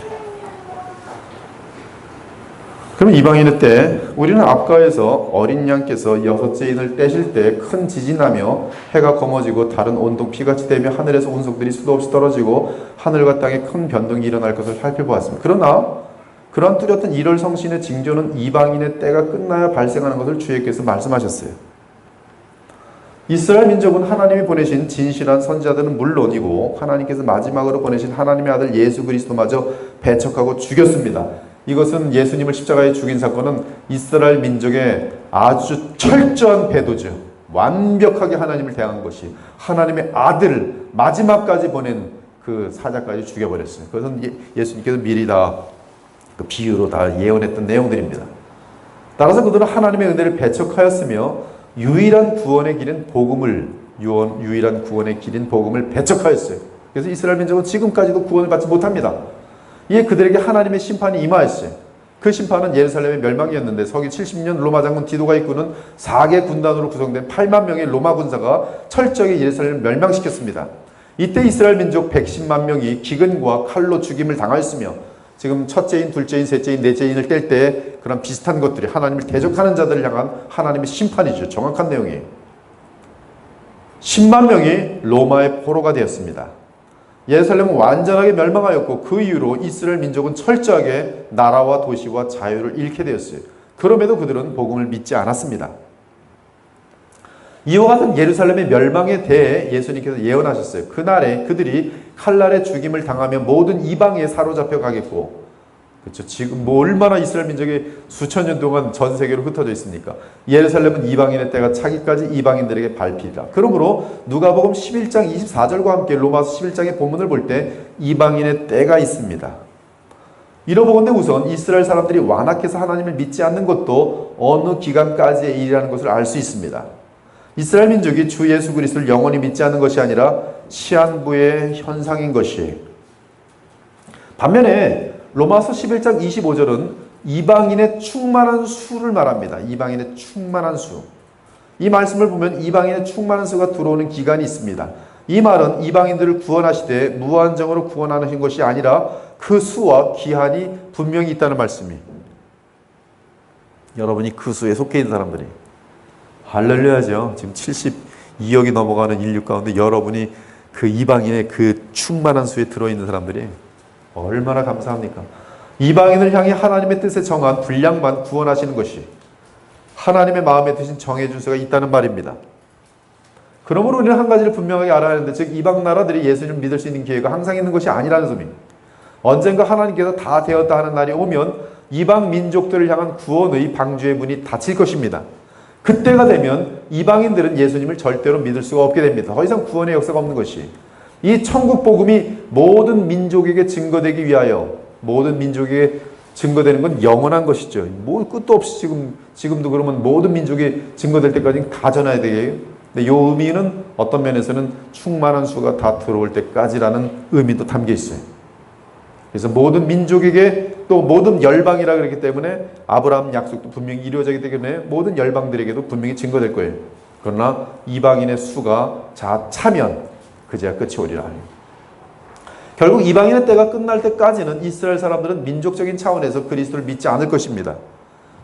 그럼 이방인의 때 우리는 앞가에서 어린 양께서 6째 인을 떼실 때 큰 지진이 나며 해가 검어지고 달은 온통 피같이 되며 하늘에서 운석들이 수도 없이 떨어지고 하늘과 땅에 큰 변동이 일어날 것을 살펴보았습니다. 그러나 그러한 뚜렷한 일월 성신의 징조는 이방인의 때가 끝나야 발생하는 것을 주께서 말씀하셨어요. 이스라엘 민족은 하나님이 보내신 진실한 선지자들은 물론이고 하나님께서 마지막으로 보내신 하나님의 아들 예수 그리스도마저 배척하고 죽였습니다. 이것은 예수님을 십자가에 죽인 사건은 이스라엘 민족의 아주 철저한 배도죠. 완벽하게 하나님을 대한 것이 하나님의 아들을 마지막까지 보낸 그 사자까지 죽여버렸어요. 그것은 예수님께서 미리 다 그 비유로 다 예언했던 내용들입니다. 따라서 그들은 하나님의 은혜를 배척하였으며 유일한 구원의 길인 복음을 배척하였어요. 그래서 이스라엘 민족은 지금까지도 구원을 받지 못합니다. 이에 그들에게 하나님의 심판이 임하였어요. 그 심판은 예루살렘의 멸망이었는데 서기 70년 로마 장군 디도가 이끄는 4개 군단으로 구성된 8만 명의 로마 군사가 철저히 예루살렘을 멸망시켰습니다. 이때 이스라엘 민족 110만 명이 기근과 칼로 죽임을 당하였으며 지금 첫째 인, 둘째 인, 셋째 인, 넷째 인을 뗄 때 그런 비슷한 것들이 하나님을 대적하는 자들을 향한 하나님의 심판이죠. 정확한 내용이에요. 10만 명이 로마의 포로가 되었습니다. 예루살렘은 완전하게 멸망하였고 그 이후로 이스라엘 민족은 철저하게 나라와 도시와 자유를 잃게 되었어요. 그럼에도 그들은 복음을 믿지 않았습니다. 이와 같은 예루살렘의 멸망에 대해 예수님께서 예언하셨어요. 그날에 그들이 칼날의 죽임을 당하며 모든 이방에 사로잡혀 가겠고, 그렇죠. 지금 얼마나 이스라엘 민족이 수천 년 동안 전 세계로 흩어져 있습니까? 예루살렘은 이방인의 때가 차기까지 이방인들에게 밟히리라. 그러므로 누가복음 11장 24절과 함께 로마서 11장의 본문을 볼 때 이방인의 때가 있습니다. 이러보건대 우선 이스라엘 사람들이 완악해서 하나님을 믿지 않는 것도 어느 기간까지의 일이라는 것을 알 수 있습니다. 이스라엘 민족이 주 예수 그리스도를 영원히 믿지 않는 것이 아니라 시한부의 현상인 것이에요. 반면에 로마서 11장 25절은 이방인의 충만한 수를 말합니다. 이방인의 충만한 수. 이 말씀을 보면 이방인의 충만한 수가 들어오는 기간이 있습니다. 이 말은 이방인들을 구원하시되 무한정으로 구원하신 것이 아니라 그 수와 기한이 분명히 있다는 말씀이에요. 여러분이 그 수에 속해 있는 사람들이 할렐루야죠. 지금 72억이 넘어가는 인류 가운데 여러분이 그 이방인의 그 충만한 수에 들어있는 사람들이 얼마나 감사합니까? 이방인을 향해 하나님의 뜻에 정한 분량만 구원하시는 것이 하나님의 마음에 드신 정해준 수가 있다는 말입니다. 그러므로 우리는 한 가지를 분명하게 알아야 하는데, 즉 이방 나라들이 예수님을 믿을 수 있는 기회가 항상 있는 것이 아니라는 점입니다. 언젠가 하나님께서 다 되었다 하는 날이 오면 이방 민족들을 향한 구원의 방주의 문이 닫힐 것입니다. 그때가 되면 이방인들은 예수님을 절대로 믿을 수가 없게 됩니다. 더 이상 구원의 역사가 없는 것이, 이 천국 복음이 모든 민족에게 증거되기 위하여, 모든 민족에게 증거되는 건 영원한 것이죠. 뭐 끝도 없이 지금도 그러면 모든 민족이 증거될 때까지 다 전해야 되게요. 근데 이 의미는 어떤 면에서는 충만한 수가 다 들어올 때까지라는 의미도 담겨 있어요. 그래서 모든 민족에게, 또 모든 열방이라 그랬기 때문에 아브라함 약속도 분명히 이루어지기 때문에 모든 열방들에게도 분명히 증거될 거예요. 그러나 이방인의 수가 차면 그제야 끝이 오리라. 결국 이방인의 때가 끝날 때까지는 이스라엘 사람들은 민족적인 차원에서 그리스도를 믿지 않을 것입니다.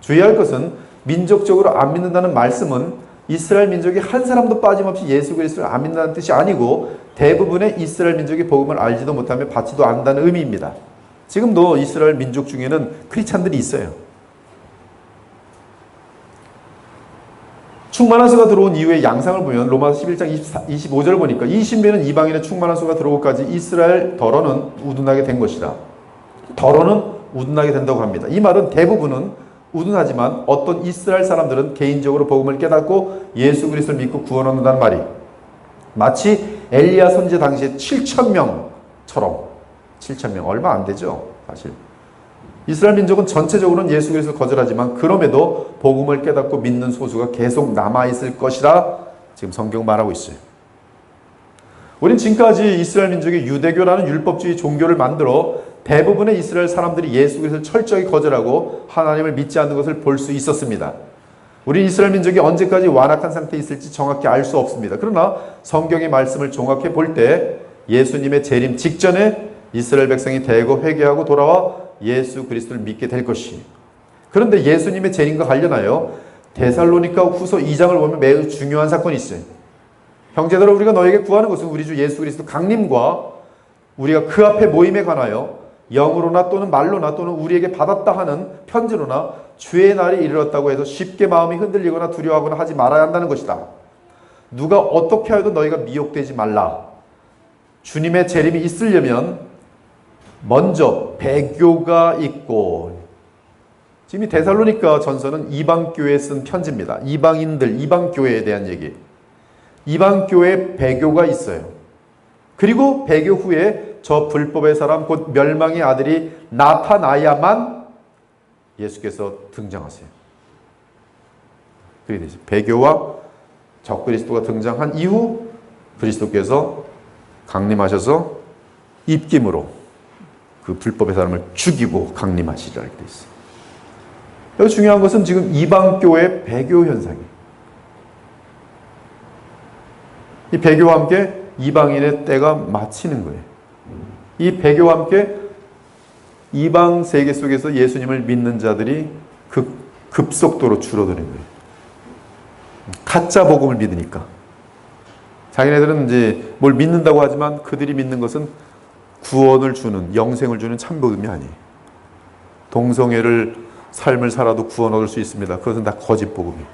주의할 것은 민족적으로 안 믿는다는 말씀은 이스라엘 민족이 한 사람도 빠짐없이 예수 그리스도를 안 믿는다는 뜻이 아니고 대부분의 이스라엘 민족이 복음을 알지도 못하며 받지도 않는다는 의미입니다. 지금도 이스라엘 민족 중에는 크리스찬들이 있어요. 충만한 수가 들어온 이후의 양상을 보면 로마서 11장 25절 보니까 이 신비는 이방인의 충만한 수가 들어오기까지 이스라엘 더러는 우둔하게 된 것이다. 더러는 우둔하게 된다고 합니다. 이 말은 대부분은 우둔하지만 어떤 이스라엘 사람들은 개인적으로 복음을 깨닫고 예수 그리스도를 믿고 구원 얻는다는 말이, 마치 엘리야 선지 당시에 7,000명처럼, 7,000명 얼마 안 되죠 사실. 이스라엘 민족은 전체적으로는 예수 그리스도를 거절하지만 그럼에도 복음을 깨닫고 믿는 소수가 계속 남아있을 것이라 지금 성경 말하고 있어요. 우린 지금까지 이스라엘 민족이 유대교라는 율법주의 종교를 만들어 대부분의 이스라엘 사람들이 예수 그리스도를 철저히 거절하고 하나님을 믿지 않는 것을 볼 수 있었습니다. 우리 이스라엘 민족이 언제까지 완악한 상태에 있을지 정확히 알 수 없습니다. 그러나 성경의 말씀을 종합해 볼 때 예수님의 재림 직전에 이스라엘 백성이 대거 회개하고 돌아와 예수 그리스도를 믿게 될 것이. 그런데 예수님의 재림과 관련하여 데살로니가 후서 2장을 보면 매우 중요한 사건이 있어요. 형제들아, 우리가 너에게 구하는 것은 우리 주 예수 그리스도 강림과 우리가 그 앞에 모임에 관하여 영으로나 또는 말로나 또는 우리에게 받았다 하는 편지로나 주의 날이 이르렀다고 해서 쉽게 마음이 흔들리거나 두려워하거나 하지 말아야 한다는 것이다. 누가 어떻게 하여도 너희가 미혹되지 말라. 주님의 재림이 있으려면 먼저 배교가 있고, 지금 이 데살로니가 전서는 이방교회에 쓴 편지입니다. 이방인들, 이방교회에 대한 얘기. 이방교회에 배교가 있어요. 그리고 배교 후에 저 불법의 사람 곧 멸망의 아들이 나타나야만 예수께서 등장하세요. 그게 되죠. 배교와 적그리스도가 등장한 이후 그리스도께서 강림하셔서 입김으로 그 불법의 사람을 죽이고 강림하시리라 이렇게 되어 있어요. 여기 중요한 것은 지금 이방교회 배교 현상이에요. 이 배교와 함께 이방인의 때가 마치는 거예요. 이 배교와 함께 이방 세계 속에서 예수님을 믿는 자들이 급속도로 줄어드는 거예요. 가짜 복음을 믿으니까. 자기네들은 이제 뭘 믿는다고 하지만 그들이 믿는 것은 구원을 주는, 영생을 주는 참 복음이 아니에요. 동성애를 삶을 살아도 구원 얻을 수 있습니다. 그것은 다 거짓 복음이에요.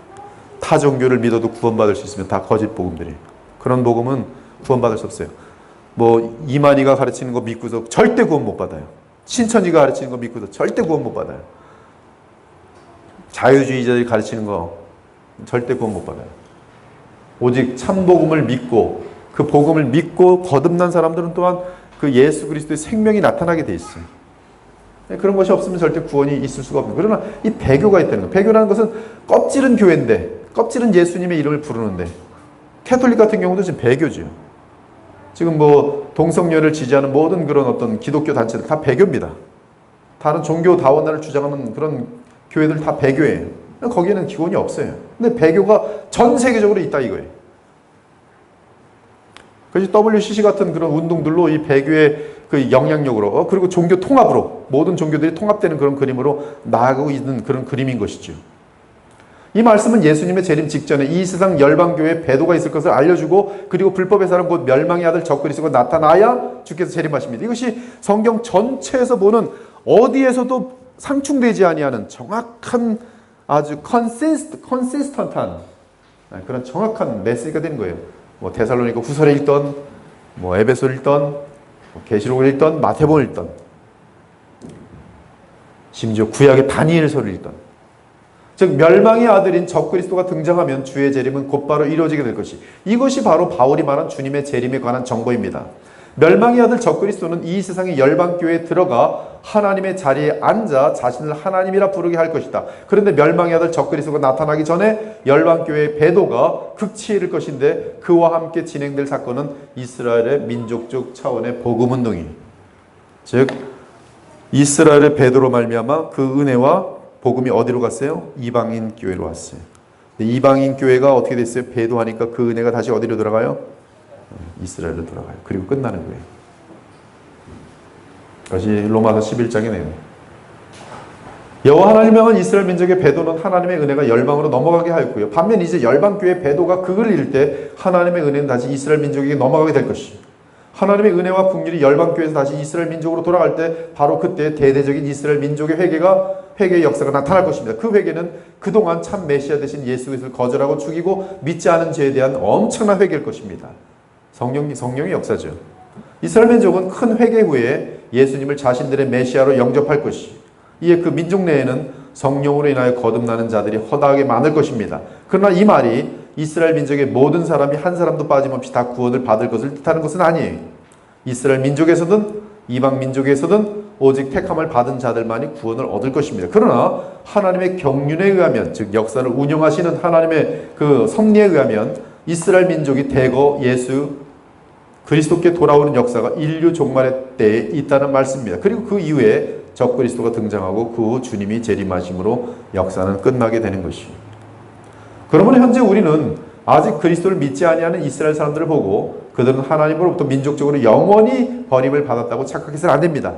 타 종교를 믿어도 구원받을 수 있으면 다 거짓 복음들이에요. 그런 복음은 구원받을 수 없어요. 뭐 이만희가 가르치는 거 믿고서 절대 구원 못 받아요. 신천지가 가르치는 거 믿고서 절대 구원 못 받아요. 자유주의자들이 가르치는 거 절대 구원 못 받아요. 오직 참 복음을 믿고 그 복음을 믿고 거듭난 사람들은 또한 그 예수 그리스도의 생명이 나타나게 돼 있어요. 그런 것이 없으면 절대 구원이 있을 수가 없는. 그러나 이 배교가 있다는 거예요. 배교라는 것은 껍질은 교회인데, 껍질은 예수님의 이름을 부르는데, 캐톨릭 같은 경우도 지금 배교죠. 지금 뭐 동성애를 지지하는 모든 그런 어떤 기독교 단체들 다 배교입니다. 다른 종교 다원화를 주장하는 그런 교회들 다 배교예요. 거기에는 기원이 없어요. 근데 배교가 전 세계적으로 있다 이거예요. 그래서 WCC 같은 그런 운동들로 이 배교의 그 영향력으로 그리고 종교 통합으로 모든 종교들이 통합되는 그런 그림으로 나아가고 있는 그런 그림인 것이죠. 이 말씀은 예수님의 재림 직전에 이 세상 열방교회에 배도가 있을 것을 알려주고 그리고 불법의 사람 곧 멸망의 아들 적그리스도가 나타나야 주께서 재림하십니다. 이것이 성경 전체에서 보는 어디에서도 상충되지 아니하는 정확한 아주 컨시스턴트한 그런 정확한 메시지가 되는 거예요. 뭐 데살로니가 후서를 읽던 뭐 에베소를 읽던 계시록을 읽던 마태복음을 읽던 심지어 구약의 다니엘서를 읽던, 즉 멸망의 아들인 적그리스도가 등장하면 주의 재림은 곧바로 이루어지게 될 것이, 이것이 바로 바울이 말한 주님의 재림에 관한 정보입니다. 멸망의 아들 적그리스도는 이 세상의 열방교회에 들어가 하나님의 자리에 앉아 자신을 하나님이라 부르게 할 것이다. 그런데 멸망의 아들 적그리스도가 나타나기 전에 열방교회의 배도가 극치에 이를 것인데 그와 함께 진행될 사건은 이스라엘의 민족적 차원의 복음운동이, 즉 이스라엘의 배도로 말미암아 그 은혜와 복음이 어디로 갔어요? 이방인 교회로 왔어요. 이방인 교회가 어떻게 됐어요? 배도하니까 그 은혜가 다시 어디로 돌아가요? 이스라엘로 돌아가요. 그리고 끝나는 거예요. 그것이 로마서 11장의 내용. 여호와 하나님의 명은 이스라엘 민족의 배도는 하나님의 은혜가 열방으로 넘어가게 하였고요. 반면 이제 열방교회 배도가 극을 이룰 때 하나님의 은혜는 다시 이스라엘 민족에게 넘어가게 될 것이, 하나님의 은혜와 긍휼이 열방교회에서 다시 이스라엘 민족으로 돌아갈 때 바로 그때 대대적인 이스라엘 민족의 회개의 역사가 나타날 것입니다. 그 회개는 그동안 참 메시아 되신 예수 그리스도를 거절하고 죽이고 믿지 않은 죄에 대한 엄청난 회개일 것입니다. 성령의 역사죠. 이스라엘 민족은 큰 회개 후에 예수님을 자신들의 메시아로 영접할 것이, 이에 그 민족 내에는 성령으로 인하여 거듭나는 자들이 허다하게 많을 것입니다. 그러나 이 말이 이스라엘 민족의 모든 사람이 한 사람도 빠짐없이 다 구원을 받을 것을 뜻하는 것은 아니에요. 이스라엘 민족에서든 이방 민족에서든 오직 택함을 받은 자들만이 구원을 얻을 것입니다. 그러나 하나님의 경륜에 의하면, 즉 역사를 운영하시는 하나님의 그 섭리에 의하면 이스라엘 민족이 대거 예수 그리스도께 돌아오는 역사가 인류 종말의 때에 있다는 말씀입니다. 그리고 그 이후에 적그리스도가 등장하고 그 후 주님이 재림하심으로 역사는 끝나게 되는 것이에요. 그러므로 현재 우리는 아직 그리스도를 믿지 아니하는 이스라엘 사람들을 보고 그들은 하나님으로부터 민족적으로 영원히 버림을 받았다고 착각해서는 안 됩니다.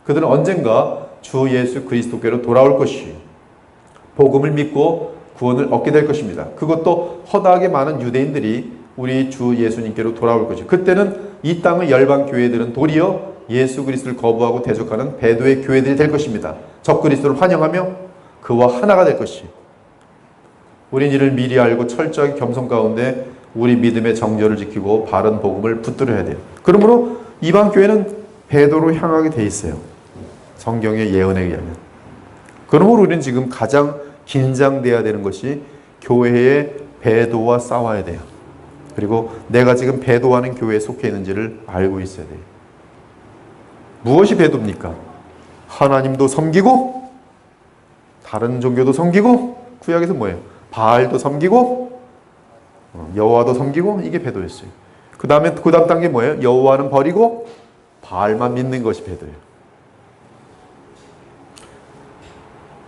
그들은 언젠가 주 예수 그리스도께로 돌아올 것이 복음을 믿고 구원을 얻게 될 것입니다. 그것도 허다하게 많은 유대인들이 우리 주 예수님께로 돌아올 것이 그때는 이 땅의 열방 교회들은 도리어 예수 그리스도를 거부하고 대적하는 배도의 교회들이 될 것입니다. 적 그리스도를 환영하며 그와 하나가 될 것이 우린 이를 미리 알고 철저하게 겸손 가운데 우리 믿음의 정절을 지키고 바른 복음을 붙들어야 돼요. 그러므로 이방 교회는 배도로 향하게 돼 있어요. 성경의 예언에 의하면. 그러므로 우리는 지금 가장 긴장돼야 되는 것이 교회의 배도와 싸워야 돼요. 그리고 내가 지금 배도하는 교회에 속해 있는지를 알고 있어야 돼요. 무엇이 배도입니까? 하나님도 섬기고 다른 종교도 섬기고 구약에서 뭐예요? 바알도 섬기고 여호와도 섬기고 이게 배도였어요. 그 다음 단계 뭐예요? 여호와는 버리고 바알만 믿는 것이 배도예요.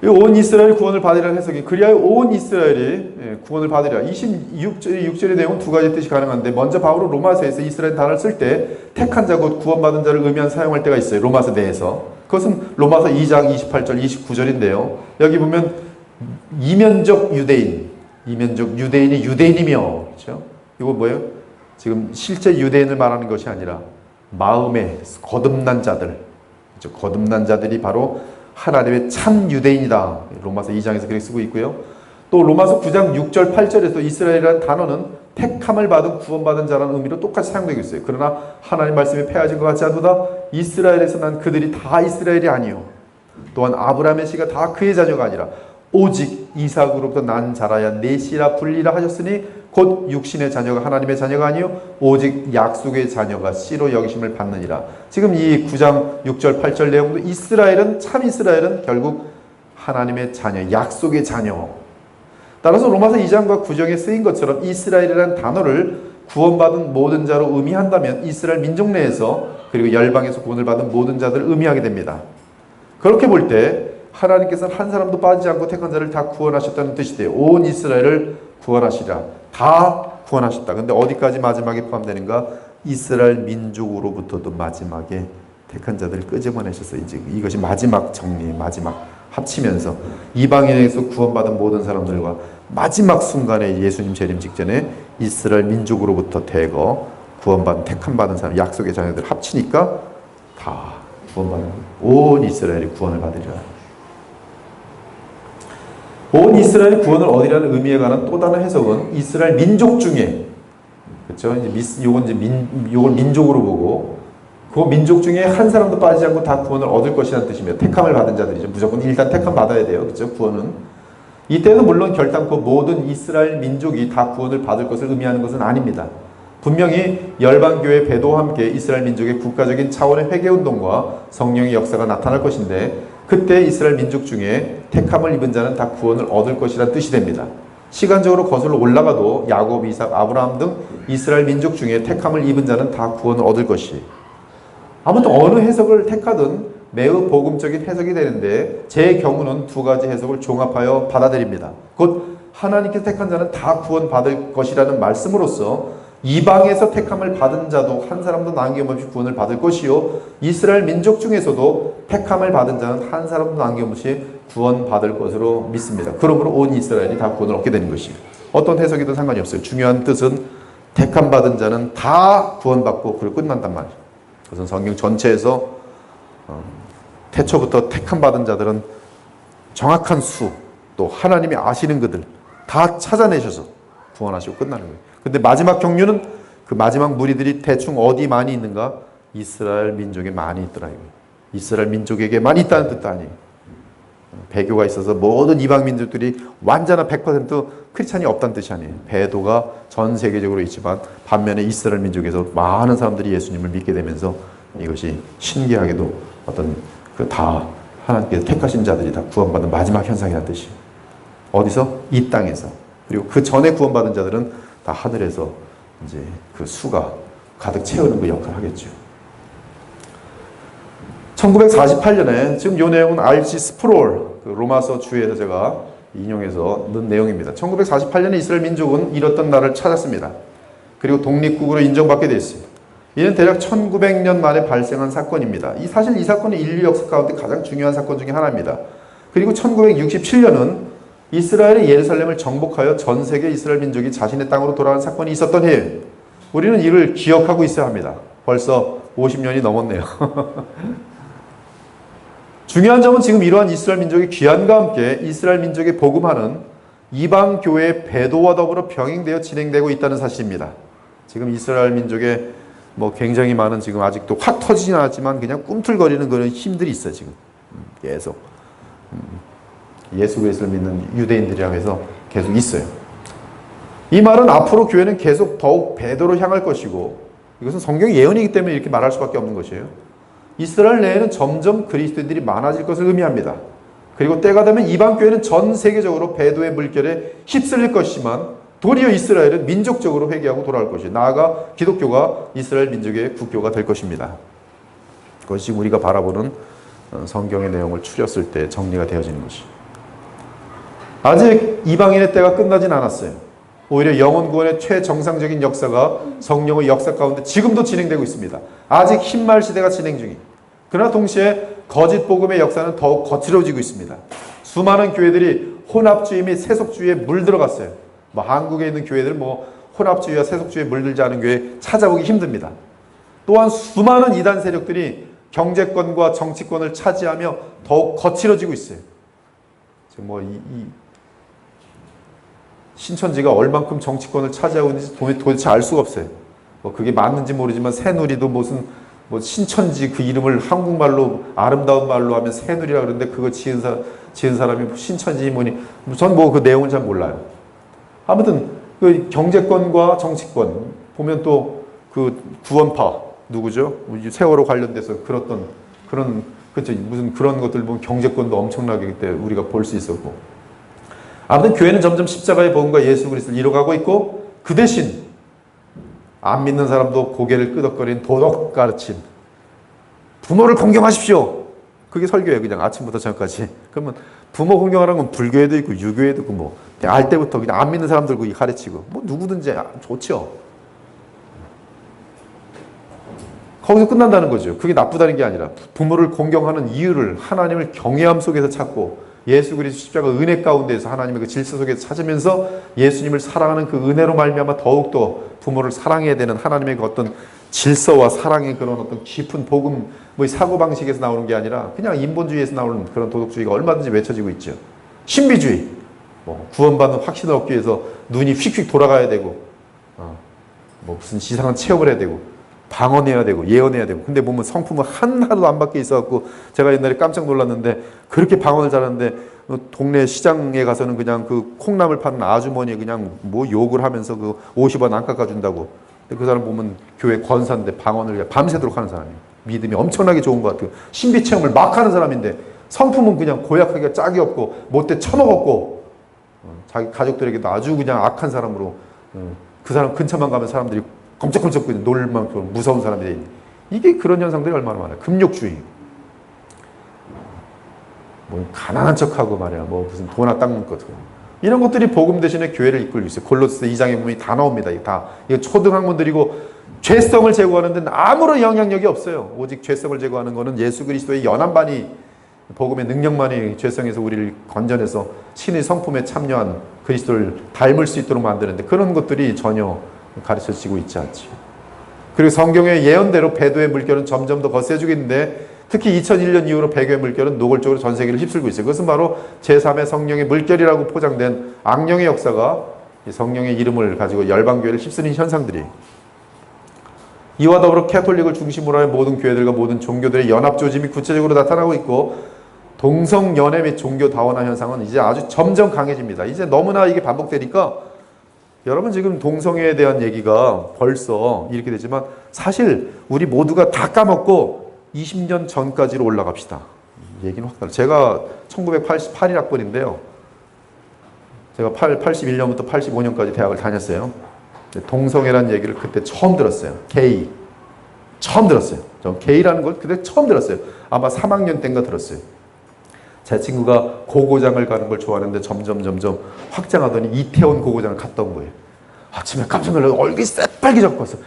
온 이스라엘 구원을 받으리라는 해석이 그리하여 온 이스라엘이 구원을 받으리라. 26절의 내용은 두 가지 뜻이 가능한데 먼저 바울은 로마서에서 이스라엘 단어를 쓸 때 택한 자 곧 구원받은 자를 의미한 사용할 때가 있어요. 로마서 내에서. 그것은 로마서 2장 28절 29절인데요. 여기 보면 이면적 유대인, 이면적 유대인이 유대인이며 그렇죠? 이거 뭐예요? 지금 실제 유대인을 말하는 것이 아니라 마음에 거듭난 자들, 그렇죠? 거듭난 자들이 바로 하나님의 참 유대인이다. 로마서 2장에서 그렇게 쓰고 있고요. 또 로마서 9장 6절 8절에서 이스라엘이라는 단어는 택함을 받은 구원받은 자라는 의미로 똑같이 사용되고 있어요. 그러나 하나님 말씀에 패하진 것 같지 않도다. 이스라엘에서 난 그들이 다 이스라엘이 아니요 또한 아브라함의 씨가 다 그의 자녀가 아니라 오직 이삭으로부터 난 자라야 내 씨라 불리라 하셨으니 곧 육신의 자녀가 하나님의 자녀가 아니요 오직 약속의 자녀가 씨로 여기심을 받느니라. 지금 이 9장 6절 8절 내용도 이스라엘은 참 이스라엘은 결국 하나님의 자녀, 약속의 자녀. 따라서 로마서 2장과 9장에 쓰인 것처럼 이스라엘이라는 단어를 구원받은 모든 자로 의미한다면 이스라엘 민족 내에서 그리고 열방에서 구원을 받은 모든 자들을 의미하게 됩니다. 그렇게 볼 때 하나님께서는 한 사람도 빠지지 않고 택한 자를 다 구원하셨다는 뜻이 돼요. 온 이스라엘을 구원하시라. 다 구원하셨다. 근데 어디까지 마지막에 포함되는가? 이스라엘 민족으로부터도 마지막에 택한 자들을 끄집어내셔서 이제 이것이 마지막 정리, 마지막 합치면서 이방인에서 구원받은 모든 사람들과 마지막 순간에 예수님 재림 직전에 이스라엘 민족으로부터 대거 구원받은 택함 받은 사람, 약속의 자녀들 합치니까 다 구원받는 온 이스라엘이 구원을 받으리라. 온 이스라엘의 구원을 얻으리라는 의미에 관한 또 다른 해석은 이스라엘 민족 중에 그렇죠? 요걸 민족으로 보고 그 민족 중에 한 사람도 빠지지 않고 다 구원을 얻을 것이라는 뜻이며 택함을 받은 자들이죠. 무조건 일단 택함 받아야 돼요. 그렇죠? 구원은. 이때는 물론 결단코 모든 이스라엘 민족이 다 구원을 받을 것을 의미하는 것은 아닙니다. 분명히 열방교회 배도와 함께 이스라엘 민족의 국가적인 차원의 회개운동과 성령의 역사가 나타날 것인데 그때 이스라엘 민족 중에 택함을 입은 자는 다 구원을 얻을 것이라는 뜻이 됩니다. 시간적으로 거슬러 올라가도 야곱, 이삭, 아브라함 등 이스라엘 민족 중에 택함을 입은 자는 다 구원을 얻을 것이. 아무튼 어느 해석을 택하든 매우 복음적인 해석이 되는데 제 경우는 두 가지 해석을 종합하여 받아들입니다. 곧 하나님께서 택한 자는 다 구원받을 것이라는 말씀으로써 이방에서 택함을 받은 자도 한 사람도 남김없이 구원을 받을 것이요 이스라엘 민족 중에서도 택함을 받은 자는 한 사람도 남김없이 구원받을 것으로 믿습니다. 그러므로 온 이스라엘이 다 구원을 얻게 되는 것이에요. 어떤 해석이든 상관이 없어요. 중요한 뜻은 택함 받은 자는 다 구원받고 그리고 끝난단 말이에요. 그것은 성경 전체에서 태초부터 택함 받은 자들은 정확한 수, 또 하나님이 아시는 그들 다 찾아내셔서 구원하시고 끝나는 거예요. 근데 마지막 경륜은 그 마지막 무리들이 대충 어디 많이 있는가? 이스라엘 민족에 많이 있더라. 이스라엘 민족에게 많이 있다는 뜻도 아니에요. 배교가 있어서 모든 이방 민족들이 완전한 100% 크리스찬이 없다는 뜻이 아니에요. 배도가 전 세계적으로 있지만 반면에 이스라엘 민족에서 많은 사람들이 예수님을 믿게 되면서 이것이 신기하게도 어떤 그 다 하나님께서 택하신 자들이 다 구원받는 마지막 현상이라는 뜻이에요. 어디서? 이 땅에서. 그리고 그 전에 구원받은 자들은 다 하늘에서 이제 그 수가 가득 채우는 그 역할을 하겠죠. 1948년에 지금 이 내용은 R.C. 스프롤 그 로마서 주에서 제가 인용해서 넣은 내용입니다. 1948년에 이스라엘 민족은 잃었던 나라를 찾았습니다. 그리고 독립국으로 인정받게 되었습니다. 이는 대략 1900년 만에 발생한 사건입니다. 사실 이 사건은 인류 역사 가운데 가장 중요한 사건 중에 하나입니다. 그리고 1967년은 이스라엘의 예루살렘을 정복하여 전 세계 이스라엘 민족이 자신의 땅으로 돌아간 사건이 있었던 해예요. 우리는 이를 기억하고 있어야 합니다. 벌써 50년이 넘었네요. 중요한 점은 지금 이러한 이스라엘 민족의 귀환과 함께 이스라엘 민족의 복음화는 이방 교회의 배도와 더불어 병행되어 진행되고 있다는 사실입니다. 지금 이스라엘 민족의 굉장히 많은 지금 아직도 확 터지진 않았지만 그냥 꿈틀거리는 그런 힘들이 있어요. 지금 계속 예수 그리스도를 믿는 유대인들이라고 해서 계속 있어요. 이 말은 앞으로 교회는 계속 더욱 배도로 향할 것이고 이것은 성경의 예언이기 때문에 이렇게 말할 수밖에 없는 것이에요. 이스라엘 내에는 점점 그리스도인들이 많아질 것을 의미합니다. 그리고 때가 되면 이방 교회는 전 세계적으로 배도의 물결에 휩쓸릴 것이지만 도리어 이스라엘은 민족적으로 회개하고 돌아올 것이에요. 나아가 기독교가 이스라엘 민족의 국교가 될 것입니다. 그것이 지금 우리가 바라보는 성경의 내용을 추렸을 때 정리가 되어지는 것이죠. 아직 이방인의 때가 끝나진 않았어요. 오히려 영혼 구원의 최정상적인 역사가 성령의 역사 가운데 지금도 진행되고 있습니다. 아직 흰말 시대가 진행 중이에요. 그러나 동시에 거짓 복음의 역사는 더욱 거칠어지고 있습니다. 수많은 교회들이 혼합주의 및 세속주의에 물들어갔어요. 한국에 있는 교회들은 혼합주의와 세속주의에 물들지 않은 교회 찾아보기 힘듭니다. 또한 수많은 이단 세력들이 경제권과 정치권을 차지하며 더욱 거칠어지고 있어요. 지금 신천지가 얼만큼 정치권을 차지하고 있는지 도대체 알 수가 없어요. 그게 맞는지 모르지만 새누리도 무슨 신천지 그 이름을 한국말로 아름다운 말로 하면 새누리라 그러는데 그거 지은 사람이 신천지 뭐니 전 그 내용을 잘 몰라요. 아무튼 그 경제권과 정치권 보면 또 그 구원파 누구죠? 세월호 관련돼서 그런 그렇죠. 무슨 그런 것들 보면 경제권도 엄청나게 그때 우리가 볼 수 있었고. 아무튼 교회는 점점 십자가의 복음과 예수 그리스도를 이뤄가고 있고 그 대신 안 믿는 사람도 고개를 끄덕거리는 도덕 가르침. 부모를 공경하십시오. 그게 설교예요. 그냥 아침부터 저녁까지. 그러면 부모 공경하라는 건 불교에도 있고 유교에도 있고 알 때부터 그냥 안 믿는 사람들 가르치고 누구든지 좋죠. 거기서 끝난다는 거죠. 그게 나쁘다는 게 아니라 부모를 공경하는 이유를 하나님을 경외함 속에서 찾고 예수 그리스도 십자가 은혜 가운데서 하나님의 그 질서 속에서 찾으면서 예수님을 사랑하는 그 은혜로 말미암아 더욱더 부모를 사랑해야 되는 하나님의 그 어떤 질서와 사랑의 그런 어떤 깊은 복음 사고방식에서 나오는 게 아니라 그냥 인본주의에서 나오는 그런 도덕주의가 얼마든지 외쳐지고 있죠. 신비주의, 구원받는 확신을 얻기 위해서 눈이 휙휙 돌아가야 되고 무슨 이상한 체험을 해야 되고 방언해야 되고 예언해야 되고 근데 보면 성품은 하나도 안 밖에 있어갖고 제가 옛날에 깜짝 놀랐는데 그렇게 방언을 잘하는데 동네 시장에 가서는 그냥 그 콩나물 파는 아주머니 그냥 욕을 하면서 그 50원 안 깎아준다고. 근데 그 사람 보면 교회 권사인데 방언을 밤새도록 하는 사람이에요. 믿음이 엄청나게 좋은 것 같아요. 신비 체험을 막 하는 사람인데 성품은 그냥 고약하게 짝이 없고 못돼 처먹었고 자기 가족들에게도 아주 그냥 악한 사람으로 그 사람 근처만 가면 사람들이 깜짝깜짝 놀 만큼 무서운 사람이 돼 있는. 이게 그런 현상들이 얼마나 많아요. 금욕주의. 가난한 척하고 말이야. 무슨 도나 닦는 것. 이런 것들이 복음 대신에 교회를 이끌고 있어요. 골로새 2장에 보면 다 나옵니다. 이거 초등학문들이고 죄성을 제거하는 데는 아무런 영향력이 없어요. 오직 죄성을 제거하는 것은 예수 그리스도의 연한반이 복음의 능력만이 죄성에서 우리를 건져내서 신의 성품에 참여한 그리스도를 닮을 수 있도록 만드는데 그런 것들이 전혀 가르쳐지고 있지 않지. 그리고 성경의 예언대로 배도의 물결은 점점 더 거세지고 있는데 특히 2001년 이후로 배교의 물결은 노골적으로 전 세계를 휩쓸고 있어요. 그것은 바로 제3의 성령의 물결이라고 포장된 악령의 역사가 성령의 이름을 가지고 열방교회를 휩쓰는 현상들이. 이와 더불어 캐톨릭을 중심으로 한 모든 교회들과 모든 종교들의 연합조짐이 구체적으로 나타나고 있고 동성연애 및 종교 다원화 현상은 이제 아주 점점 강해집니다. 이제 너무나 이게 반복되니까 여러분 지금 동성애에 대한 얘기가 벌써 이렇게 되지만 사실 우리 모두가 다 까먹고 20년 전까지로 올라갑시다. 얘기는 확 달라요. 제가 1988년 학번인데요. 제가 81년부터 85년까지 대학을 다녔어요. 동성애라는 얘기를 그때 처음 들었어요. 게이. 처음 들었어요. 전 게이라는 걸 그때 처음 들었어요. 아마 3학년 때인가 들었어요. 제 친구가 고고장을 가는 걸 좋아하는데 점점 확장하더니 이태원 고고장을 갔다 온 거예요. 아침에 깜짝 놀라서 얼굴이 새빨개졌고 왔어.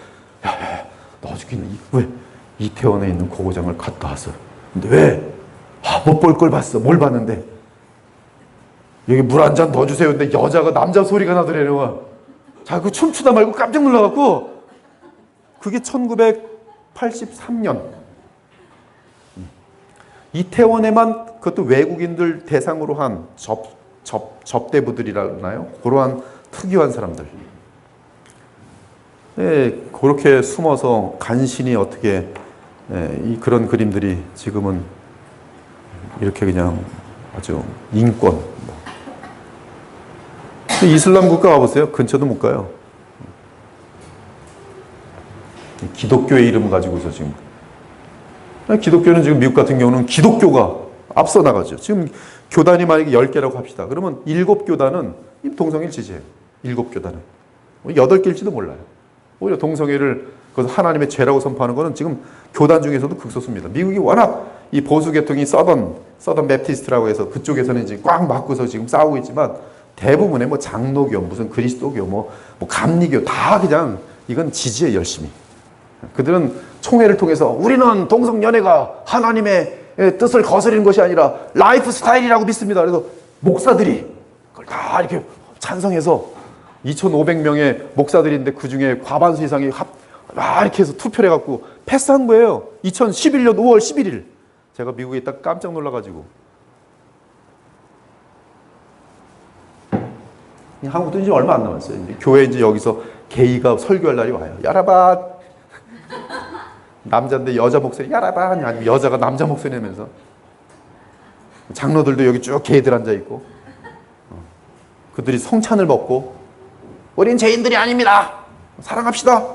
야, 너 어저께는 왜 이태원에 있는 고고장을 갔다 왔어? 근데 왜? 못 볼 걸 봤어. 뭘 봤는데? 여기 물 한 잔 더 주세요. 근데 여자가 남자 소리가 나더래요. 자꾸 춤추다 말고 깜짝 놀라갖고, 그게 1983년. 이태원에만 그것도 외국인들 대상으로 한 접대부들이라나요? 그러한 특이한 사람들. 네, 그렇게 숨어서 간신히 어떻게 그런 그림들이 지금은 이렇게 그냥 아주 인권. 이슬람 국가 가보세요. 근처도 못 가요. 기독교의 이름 가지고서 지금. 기독교는 지금 미국 같은 경우는 기독교가 앞서 나가죠. 지금 교단이 만약에 10개라고 합시다. 그러면 7교단은 동성애를 지지해요. 7교단은. 8개일지도 몰라요. 오히려 동성애를 하나님의 죄라고 선포하는 것은 지금 교단 중에서도 극소수입니다. 미국이 워낙 이 보수 계통이 서던 베프티스트라고 해서 그쪽에서는 이제 꽉 막고서 지금 싸우고 있지만 대부분의 뭐 장로교, 무슨 그리스도교, 뭐 감리교 다 그냥 이건 지지해 열심히. 그들은 총회를 통해서 우리는 동성연애가 하나님의 뜻을 거스르는 것이 아니라 라이프 스타일이라고 믿습니다. 그래서 목사들이 그걸 다 이렇게 찬성해서 2,500명의 목사들인데 그 중에 과반수 이상이 이렇게 해서 투표를 해갖고 패스한 거예요. 2011년 5월 11일. 제가 미국에 있다 깜짝 놀라가지고. 한국도 이제 얼마 안 남았어요. 이제 교회 이제 여기서 게이가 설교할 날이 와요. 야라바. 남자인데 여자 목소리 야라바. 아니면 여자가 남자 목소리 내면서. 장로들도 여기 쭉 게이들 앉아있고. 그들이 성찬을 먹고 우린 죄인들이 아닙니다. 사랑합시다.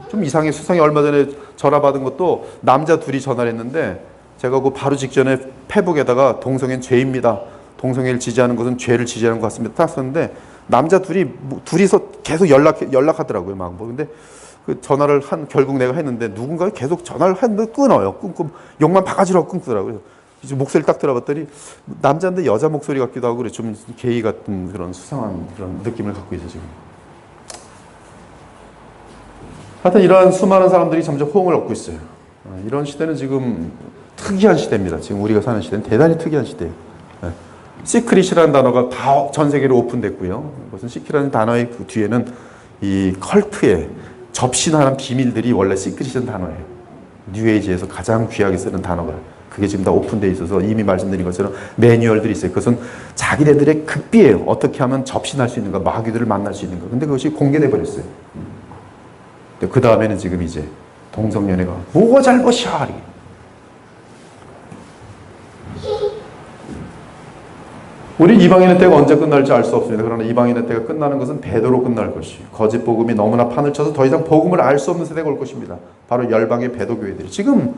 좀 이상해. 수상이 얼마 전에 전화 받은 것도 남자 둘이 전화를 했는데 제가 그 바로 직전에 페북에다가 동성애는 죄입니다. 동성애를 지지하는 것은 죄를 지지하는 것 같습니다. 딱 썼는데 남자 둘이서 계속 연락하더라고요. 막 근데 그 전화를 결국 내가 했는데 누군가 계속 전화를 했는데 끊어요. 끊고 욕만 바가지로 끊더라고요. 이제 목소리를 딱 들어봤더니 남자인데 여자 목소리 같기도 하고 그래. 좀 게이 같은 그런 수상한 그런 느낌을 갖고 있어 지금. 하여튼 이러한 수많은 사람들이 점점 호응을 얻고 있어요. 이런 시대는 지금 특이한 시대입니다. 지금 우리가 사는 시대는 대단히 특이한 시대예요. 시크릿이라는 단어가 다 전 세계로 오픈됐고요. 그것은 시크릿이라는 단어의 그 뒤에는 이 컬트의 접신하는 비밀들이 원래 시크릿이라는 단어예요. 뉴에이지에서 가장 귀하게 쓰는 단어가 그게 지금 다 오픈되어 있어서 이미 말씀드린 것처럼 매뉴얼들이 있어요. 그것은 자기네들의 극비예요. 어떻게 하면 접신할 수 있는가, 마귀들을 만날 수 있는가. 근데 그것이 공개돼 버렸어요. 그 다음에는 지금 이제 동성연애가 뭐가 잘못이야. 우리 이방인의 때가 언제 끝날지 알 수 없습니다. 그러나 이방인의 때가 끝나는 것은 배도로 끝날 것이요. 거짓 복음이 너무나 판을 쳐서 더 이상 복음을 알 수 없는 세대가 올 것입니다. 바로 열방의 배도 교회들이. 지금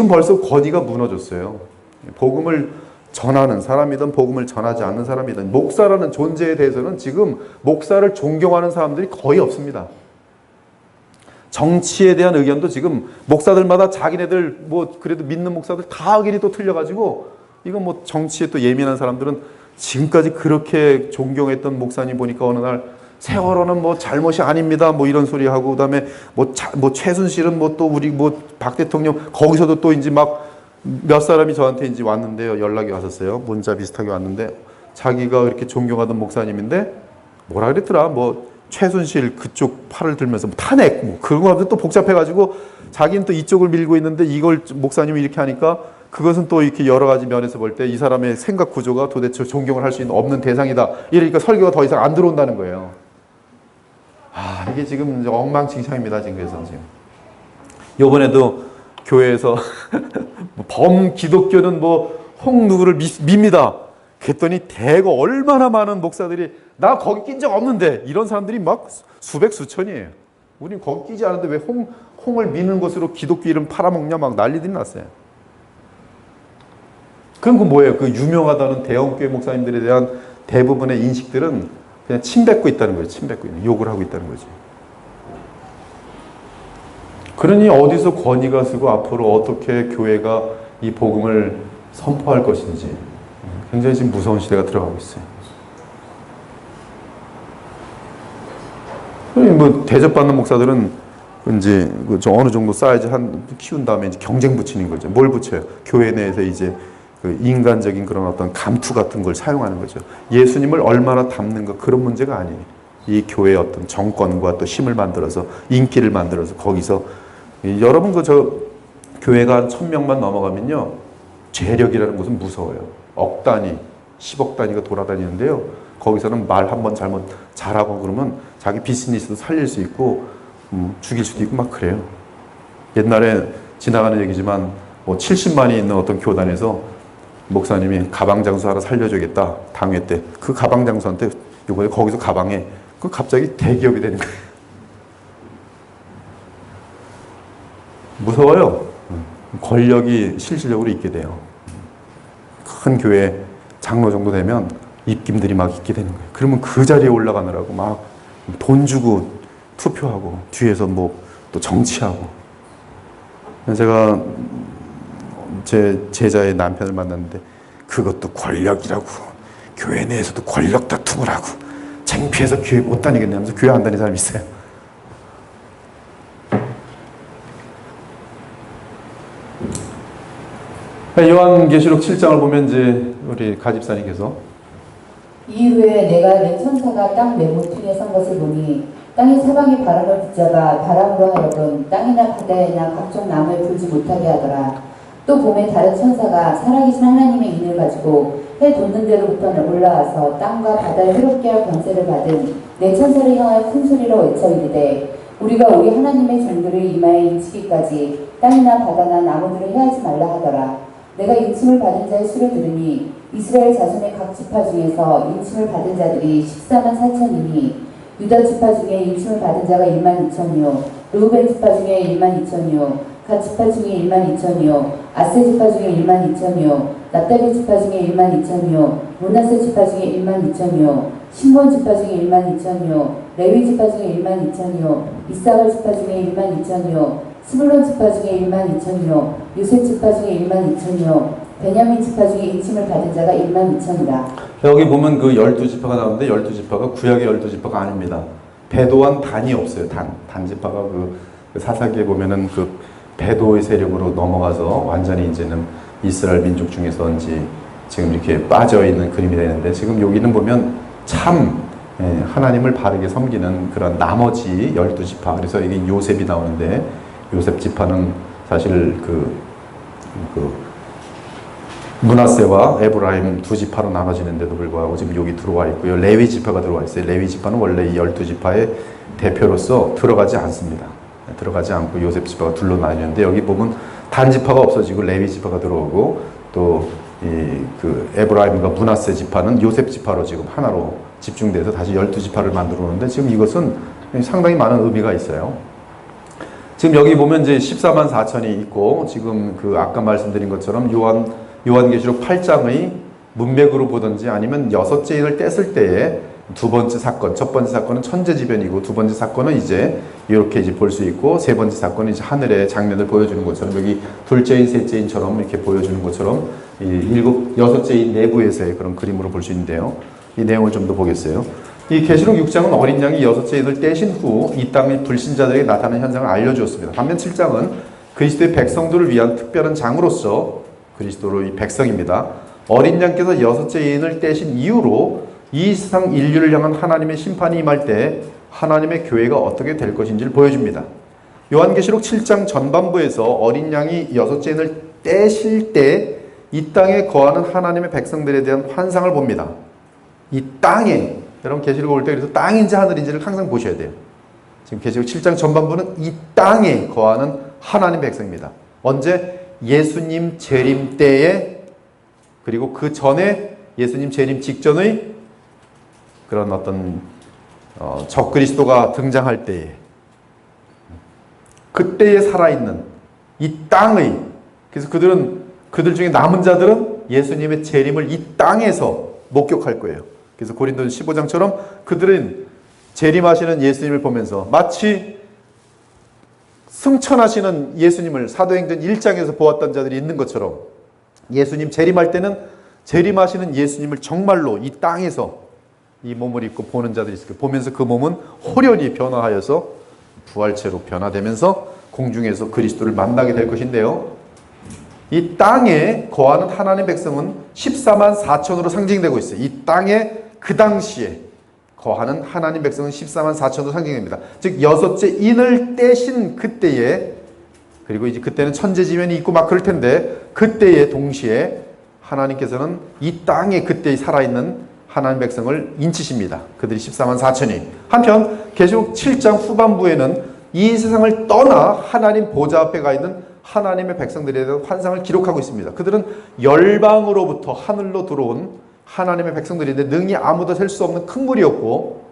벌써 권위가 무너졌어요. 복음을 전하는 사람이든 복음을 전하지 않는 사람이든 목사라는 존재에 대해서는 지금 목사를 존경하는 사람들이 거의 없습니다. 정치에 대한 의견도 지금 목사들마다 자기네들 뭐 그래도 믿는 목사들 다 의견이 또 틀려가지고 이건 뭐 정치에 또 예민한 사람들은 지금까지 그렇게 존경했던 목사님 보니까 어느 날 세월호는 뭐 잘못이 아닙니다. 뭐 이런 소리 하고 그다음에 뭐 최순실은 뭐 또 우리 뭐 박 대통령 거기서도 또 이제 막 몇 사람이 저한테 이제 왔는데요. 연락이 왔었어요. 문자 비슷하게 왔는데 자기가 이렇게 존경하던 목사님인데 뭐라 그랬더라. 뭐 최순실 그쪽 팔을 들면서 뭐 탄핵 뭐 그런 거 하면 또 복잡해가지고 자기는 또 이쪽을 밀고 있는데 이걸 목사님이 이렇게 하니까 그것은 또 이렇게 여러 가지 면에서 볼 때 이 사람의 생각 구조가 도대체 존경을 할 수 있는 없는 대상이다. 이러니까 설교가 더 이상 안 들어온다는 거예요. 이게 지금 이제 엉망진창입니다. 지금 그래서 지금 이번에도 교회에서 범 기독교는 뭐 홍 누구를 밉니다. 그랬더니 대거 얼마나 많은 목사들이 나 거기 낀 적 없는데 이런 사람들이 막 수백 수천이에요. 우린 거기 끼지 않은데 왜 홍을 미는 것으로 기독교 이름 팔아먹냐 막 난리들이 났어요. 그럼 그 뭐예요? 그 유명하다는 대형교회 목사님들에 대한 대부분의 인식들은 그냥 침뱉고 있다는 거예요. 침뱉고 있는 욕을 하고 있다는 거지. 그러니 어디서 권위가 쓰고 앞으로 어떻게 교회가 이 복음을 선포할 것인지 굉장히 지금 무서운 시대가 들어가고 있어요. 뭐 대접받는 목사들은 이제 좀 어느 정도 사이즈 키운 다음에 이제 경쟁 붙이는 거죠. 뭘 붙여요? 교회 내에서 이제 그 인간적인 그런 어떤 감투 같은 걸 사용하는 거죠. 예수님을 얼마나 닮는가 그런 문제가 아니에요. 이 교회의 어떤 정권과 또 힘을 만들어서 인기를 만들어서 거기서 여러분 교회가 한 1000명만 넘어가면요 재력이라는 것은 무서워요. 억 단위, 10억 단위가 돌아다니는데요. 거기서는 말 한번 잘하고 그러면 자기 비즈니스도 살릴 수 있고 죽일 수도 있고 막 그래요. 옛날에 지나가는 얘기지만 뭐 70만이 있는 어떤 교단에서 목사님이 가방 장수 하나 살려주겠다 당회 때 그 가방 장수한테 요번에 거기서 가방에 그 갑자기 대기업이 되는 거예요. 무서워요. 권력이 실질적으로 있게 돼요. 큰 교회 장로 정도 되면 입김들이 막 있게 되는 거예요. 그러면 그 자리에 올라가느라고 막 돈 주고 투표하고 뒤에서 뭐 또 정치하고. 제가 제 제자의 남편을 만났는데 그것도 권력이라고 교회 내에서도 권력 다툼을 하고 창피해서 교회 못 다니겠냐면서 교회 안 다니는 사람이 있어요. 요한계시록 7장을 보면 이제 우리 가집사님께서 이후에 내가 내 천사가 땅 매모퉁이에 선 것을 보니 땅이 사방의 바람을 붙잡아 바람으로 하여금 땅이나 바다에나 각종 나무에 불지 못하게 하더라. 또 봄에 다른 천사가 살아계신 하나님의 인을 가지고 해 돋는 데로부터 올라와서 땅과 바다를 해롭게 할 권세를 받은 내 천사를 향하여 큰 소리로 외쳐 이르되 우리가 우리 하나님의 종들을 이마에 인치기까지 땅이나 바다나 나무들을 해하지 말라 하더라. 내가 인침을 받은 자의 수를 들으니 이스라엘 자손의 각 지파 중에서 인침을 받은 자들이 14만 4천이니 유다 지파 중에 인침을 받은 자가 1만 2천이요 르우벤 지파 중에 1만 2천이요 갓 지파 중에 1만 2천이요 아세 지파 중에 1만 2천이요 납달리 지파 중에 1만 2천이요 므낫세 지파 중에 1만 2천이요 시므온 지파 중에 1만 2천이요 레위 지파 중에 1만 2천이요 이사갈 지파 중에 1만 2천이요 스불론 지파 중에 1만 2천이요 요셉 지파 중에 1만 2천이요 베냐민 지파 중에 인침을 받은 자가 1만 2천이라. 여기 보면 그 12지파가 나오는데 12지파가 구약의 12지파가 아닙니다. 배도한 단이 없어요. 단지파가 그 사사기에 보면은 그 배도의 세력으로 넘어가서 완전히 이제는 이스라엘 민족 중에서 이제 지금 이렇게 빠져 있는 그림이 되는데 지금 여기는 보면 참 하나님을 바르게 섬기는 그런 나머지 12지파. 그래서 이게 요셉이 나오는데 요셉 지파는 사실 므낫세와 에브라임 두 지파로 나눠지는데도 불구하고 지금 여기 들어와 있고요. 레위 지파가 들어와 있어요. 레위 지파는 원래 이 12지파의 대표로서 들어가지 않습니다. 들어가지 않고 요셉 지파가 둘로 나뉘는데 여기 보면 단 지파가 없어지고 레위 지파가 들어오고 또 그 에브라임과 므낫세 지파는 요셉 지파로 지금 하나로 집중돼서 다시 12지파를 만들어 놓는데 지금 이것은 상당히 많은 의미가 있어요. 지금 여기 보면 이제 14만 4천이 있고 지금 그 아까 말씀드린 것처럼 요한계시록 8장의 문맥으로 보든지 아니면 6째 인을 뗐을 때에 두 번째 사건, 첫 번째 사건은 천재지변이고 두 번째 사건은 이제 이렇게 이제 볼 수 있고 세 번째 사건은 이제 하늘의 장면을 보여주는 것처럼 여기 둘째 인, 셋째 인처럼 이렇게 보여주는 것처럼 여섯째 인 내부에서의 그런 그림으로 볼 수 있는데요. 이 내용을 좀 더 보겠어요. 이 계시록 6장은 어린 양이 여섯째 인을 떼신 후 이 땅의 불신자들에게 나타나는 현상을 알려주었습니다. 반면 7장은 그리스도의 백성들을 위한 특별한 장으로서 그리스도의 백성입니다. 어린 양께서 여섯째 인을 떼신 이후로 이 세상 인류를 향한 하나님의 심판이 임할 때 하나님의 교회가 어떻게 될 것인지를 보여줍니다. 요한계시록 7장 전반부에서 어린 양이 여섯째 인을 떼실 때 이 땅에 거하는 하나님의 백성들에 대한 환상을 봅니다. 이 땅에, 여러분 계시록 올 때 그래서 땅인지 하늘인지를 항상 보셔야 돼요. 지금 계시록 7장 전반부는 이 땅에 거하는 하나님 백성입니다. 언제? 예수님 재림 때에, 그리고 그 전에 예수님 재림 직전의 그런 어떤 적그리스도가 등장할 때에, 그때에 살아있는 이 땅의, 그래서 그들 중에 남은 자들은 예수님의 재림을 이 땅에서 목격할 거예요. 그래서 고린도전 15장처럼 그들은 재림하시는 예수님을 보면서 마치 승천하시는 예수님을 사도행전 1장에서 보았던 자들이 있는 것처럼 예수님 재림할 때는 재림하시는 예수님을 정말로 이 땅에서 이 몸을 입고 보는 자들이 있을 거예요. 보면서 그 몸은 호련히 변화하여서 부활체로 변화되면서 공중에서 그리스도를 만나게 될 것인데요. 이 땅에 거하는 하나님 백성은 14만 4천으로 상징되고 있어요. 이 땅에 그 당시에 거하는 하나님 백성은 14만 4천으로 상징됩니다. 즉 여섯째 인을 떼신 그때에, 그리고 이제 그때는 천재지변이 있고 막 그럴 텐데, 그때에 동시에 하나님께서는 이 땅에 그때 살아있는 하나님 백성을 인치십니다. 그들이 14만 4천이. 한편 계시록 7장 후반부에는 이 세상을 떠나 하나님 보좌 앞에 가 있는 하나님의 백성들에 대한 환상을 기록하고 있습니다. 그들은 열방으로부터 하늘로 들어온 하나님의 백성들인데 능히 아무도 셀 수 없는 큰 무리였고,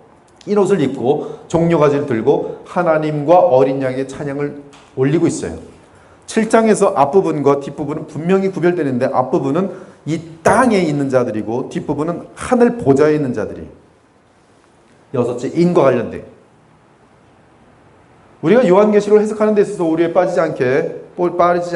흰 옷을 입고 종려가지를 들고 하나님과 어린 양의 찬양을 올리고 있어요. 7장에서 앞부분과 뒷부분은 분명히 구별되는데, 앞부분은 이 땅에 있는 자들이고 뒷부분은 하늘 보좌에 있는 자들이, 여섯째 인과 관련된. 우리가 요한계시록을 해석하는 데 있어서 오류에 빠지지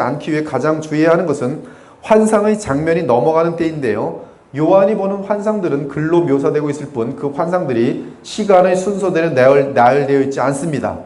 않기 위해 가장 주의해야 하는 것은 환상의 장면이 넘어가는 때인데요. 요한이 보는 환상들은 글로 묘사되고 있을 뿐 그 환상들이 시간의 순서대로 나열되어 있지 않습니다.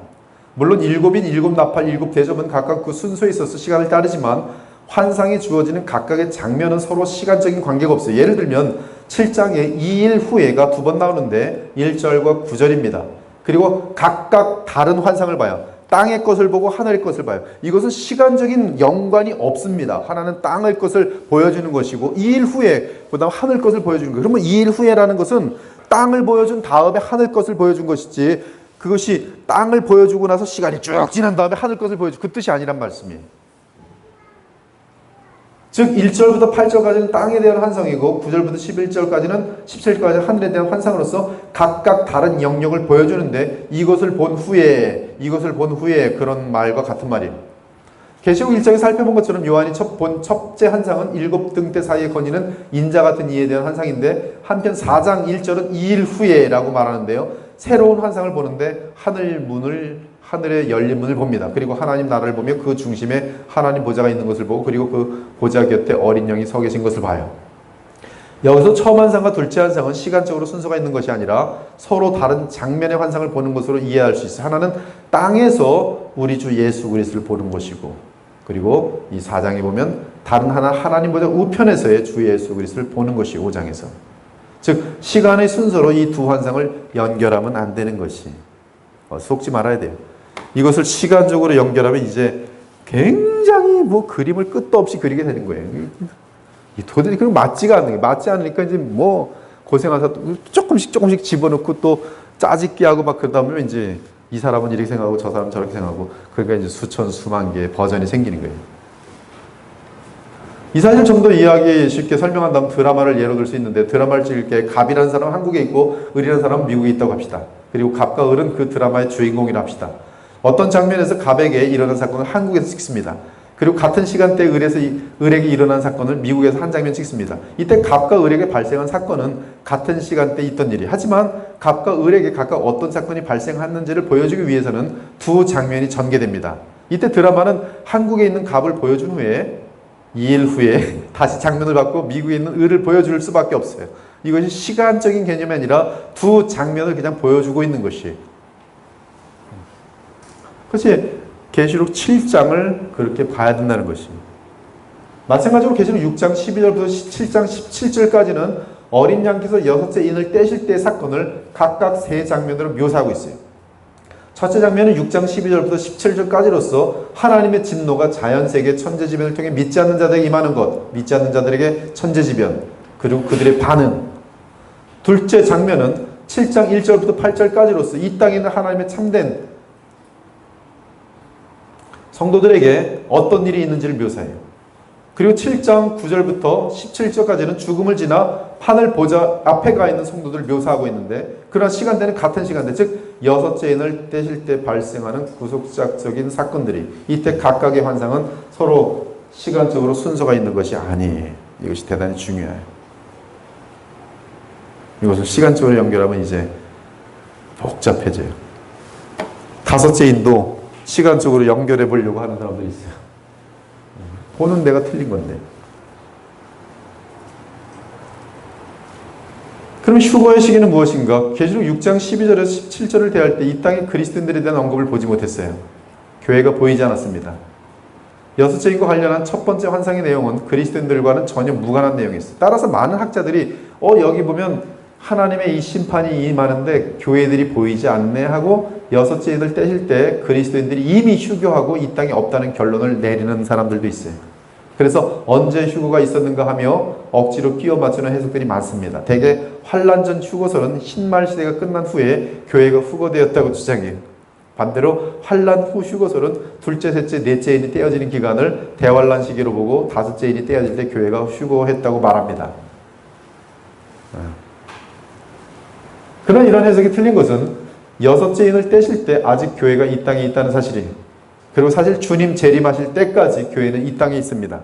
물론 일곱인, 일곱 나팔, 일곱 대접은 각각 그 순서에 있어서 시간을 따르지만 환상이 주어지는 각각의 장면은 서로 시간적인 관계가 없어요. 예를 들면 7장에 2일 후에가 두 번 나오는데 1절과 9절입니다. 그리고 각각 다른 환상을 봐요. 땅의 것을 보고 하늘의 것을 봐요. 이것은 시간적인 연관이 없습니다. 하나는 땅의 것을 보여주는 것이고 2일 후에 그 다음 하늘 것을 보여주는 거예요. 그러면 2일 후에라는 것은 땅을 보여준 다음에 하늘 것을 보여준 것이지, 그것이 땅을 보여주고 나서 시간이 쭉 지난 다음에 하늘 것을 보여주고 그 뜻이 아니란 말씀이에요. 즉 1절부터 8절까지는 땅에 대한 환상이고 9절부터 11절까지는 17절까지 하늘에 대한 환상으로서 각각 다른 영역을 보여주는데, 이것을 본 후에 그런 말과 같은 말이에요. 계시록 1장에 살펴본 것처럼 요한이 본 첫째 환상은 7등대 사이에 거니는 인자 같은 이에 대한 환상인데, 한편 4장 1절은 2일 후에라고 말하는데요. 새로운 환상을 보는데 하늘의 열린 문을 봅니다. 그리고 하나님 나라를 보며 그 중심에 하나님 보좌가 있는 것을 보고, 그리고 그 보좌 곁에 어린 양이 서 계신 것을 봐요. 여기서 처음 환상과 둘째 환상은 시간적으로 순서가 있는 것이 아니라 서로 다른 장면의 환상을 보는 것으로 이해할 수 있어요. 하나는 땅에서 우리 주 예수 그리스도를 보는 것이고, 그리고 이 4장에 보면 다른 하나님 보좌 우편에서의 주 예수 그리스도를 보는 것이 5장에서. 즉 시간의 순서로 이 두 환상을 연결하면 안 되는 것이, 속지 말아야 돼요. 이것을 시간적으로 연결하면 이제 굉장히 그림을 끝도 없이 그리게 되는 거예요. 도대체 그럼 맞지가 않는 게, 맞지 않으니까 이제 고생해서 조금씩 집어넣고 또 짜집기 하고 막 그러다 보면 이제 이 사람은 이렇게 생각하고 저 사람은 저렇게 생각하고, 그러니까 이제 수천 수만 개의 버전이 생기는 거예요. 이 사실 좀 더 이해하기 쉽게 설명한다면 드라마를 예로 들 수 있는데, 드라마를 찍을 때 갑이라는 사람은 한국에 있고 을이라는 사람은 미국에 있다고 합시다. 그리고 갑과 을은 그 드라마의 주인공이라 합시다. 어떤 장면에서 갑에게 일어난 사건을 한국에서 찍습니다. 그리고 같은 시간대에 을에게 일어난 사건을 미국에서 한 장면 찍습니다. 이때 갑과 을에게 발생한 사건은 같은 시간대에 있던 일이, 하지만 갑과 을에게 각각 어떤 사건이 발생했는지를 보여주기 위해서는 두 장면이 전개됩니다. 이때 드라마는 한국에 있는 갑을 보여준 후에 2일 후에 다시 장면을 바꾸고 미국에 있는 을을 보여줄 수밖에 없어요. 이것이 시간적인 개념이 아니라 두 장면을 그냥 보여주고 있는 것이. 그것이 계시록 7장을 그렇게 봐야 된다는 것입니다. 마찬가지로 계시록 6장 12절부터 7장 17절까지는 어린 양께서 여섯째 인을 떼실 때의 사건을 각각 세 장면으로 묘사하고 있어요. 첫째 장면은 6장 12절부터 17절까지로서 하나님의 진노가 자연세계 천재지변을 통해 믿지 않는 자들에게 임하는 것, 믿지 않는 자들에게 천재지변, 그리고 그들의 반응. 둘째 장면은 7장 1절부터 8절까지로서 이 땅에 있는 하나님의 참된 성도들에게 어떤 일이 있는지를 묘사해요. 그리고 7장 9절부터 17절까지는 죽음을 지나 하늘 보좌 앞에 가 있는 성도들을 묘사하고 있는데, 그러나 시간대는 같은 시간대, 즉 여섯째 인을 떼실 때 발생하는 구속적인 사건들이, 이때 각각의 환상은 서로 시간적으로 순서가 있는 것이 아니에요. 이것이 대단히 중요해요. 이것을 시간적으로 연결하면 이제 복잡해져요. 다섯째 인도 시간적으로 연결해 보려고 하는 사람들이 있어요. 보는 내가 틀린 건데. 그럼 휴거의 시기는 무엇인가? 계시록 6장 12절에서 17절을 대할 때 이 땅에 그리스도인들에 대한 언급을 보지 못했어요. 교회가 보이지 않았습니다. 여섯째 인과 관련한 첫 번째 환상의 내용은 그리스도인들과는 전혀 무관한 내용이었어요. 따라서 많은 학자들이 여기 보면 하나님의 이 심판이 임하는데 교회들이 보이지 않네 하고 여섯째 인을 떼실 때 그리스도인들이 이미 휴교하고 이 땅에 없다는 결론을 내리는 사람들도 있어요. 그래서 언제 휴거가 있었는가 하며 억지로 끼워 맞추는 해석들이 많습니다. 대개 환란 전 휴거설은 흰말 시대가 끝난 후에 교회가 휴거되었다고 주장해요. 반대로 환란 후 휴거설은 둘째, 셋째, 넷째 인이 떼어지는 기간을 대환란 시기로 보고 다섯째 인이 떼어질 때 교회가 휴거했다고 말합니다. 그러나 이런 해석이 틀린 것은 여섯째 인을 떼실 때 아직 교회가 이 땅에 있다는 사실이에요. 그리고 사실 주님 재림하실 때까지 교회는 이 땅에 있습니다.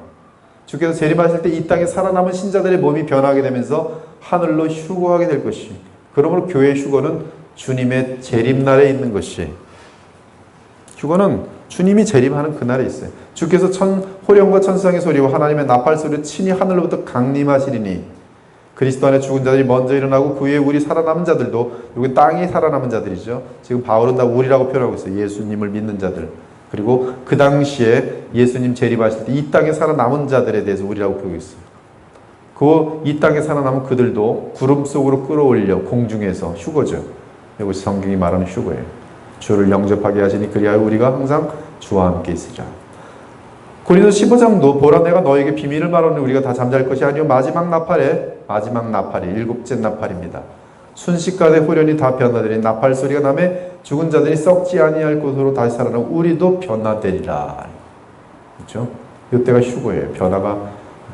주께서 재림하실 때 이 땅에 살아남은 신자들의 몸이 변하게 되면서 하늘로 휴거하게 될 것이, 그러므로 교회의 휴거는 주님의 재림날에 있는 것이, 휴거는 주님이 재림하는 그날에 있어요. 주께서 호령과 천상의 소리와 하나님의 나팔 소리로 친히 하늘로부터 강림하시리니 그리스도 안에 죽은 자들이 먼저 일어나고 그 위에 우리 살아남은 자들도, 여기 땅이 살아남은 자들이죠. 지금 바울은 다 우리라고 표현하고 있어요. 예수님을 믿는 자들. 그리고 그 당시에 예수님 재림하실 때 이 땅에 살아남은 자들에 대해서 우리라고 표현하고 있어요. 이 땅에 살아남은 그들도 구름 속으로 끌어올려 공중에서 휴거죠. 이것이 성경이 말하는 휴거예요. 주를 영접하게 하시니 그리하여 우리가 항상 주와 함께 있으리라. 고린도 15장도 보라 내가 너에게 비밀을 말하노니 우리가 다 잠잘 것이 아니요 마지막 나팔이 일곱째 나팔입니다. 순식간에 호련이 다 변화되니 나팔 소리가 나매 죽은 자들이 썩지 아니할 곳으로 다시 살아나고 우리도 변화되리라. 그렇죠? 이때가 휴거예요.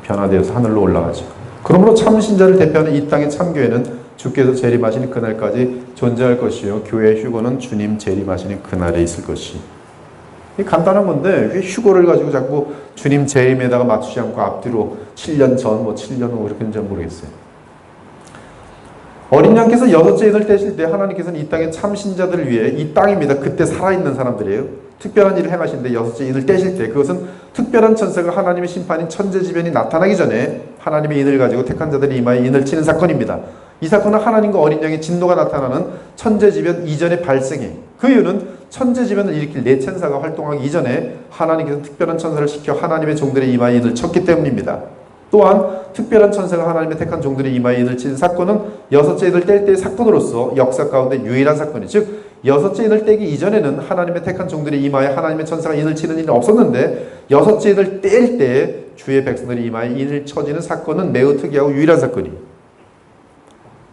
변화되어서 하늘로 올라가죠. 그러므로 참신자를 대표하는 이 땅의 참교회는 주께서 재림하시는 그날까지 존재할 것이요 교회의 휴거는 주님 재림하시는 그날에 있을 것이. 간단한 건데 왜 휴거를 가지고 자꾸 주님 재림에다가 맞추지 않고 앞뒤로 7년 전, 7년 후 이렇게 하는지 모르겠어요. 어린 양께서 여섯째 인을 떼실 때 하나님께서는 이 땅의 참신자들을 위해, 이 땅입니다. 그때 살아있는 사람들이에요. 특별한 일을 행하시는데 여섯째 인을 떼실 때 그것은 특별한 천사가 하나님의 심판인 천재지변이 나타나기 전에 하나님의 인을 가지고 택한 자들이 이마에 인을 치는 사건입니다. 이 사건은 하나님과 어린 양의 진노가 나타나는 천재지변 이전의 발생이에요. 그 이유는 천재지변을 일으킬 네 천사가 활동하기 이전에 하나님께서 특별한 천사를 시켜 하나님의 종들의 이마에 인을 쳤기 때문입니다. 또한 특별한 천사가 하나님의 택한 종들의 이마에 인을 치는 사건은 여섯째 인을 뗄 때의 사건으로서 역사 가운데 유일한 사건이죠. 즉 여섯째 인을 떼기 이전에는 하나님의 택한 종들의 이마에 하나님의 천사가 인을 치는 일은 없었는데 여섯째 인을 뗄 때 주의 백성들의 이마에 인을 쳐지는 사건은 매우 특이하고 유일한 사건이에요.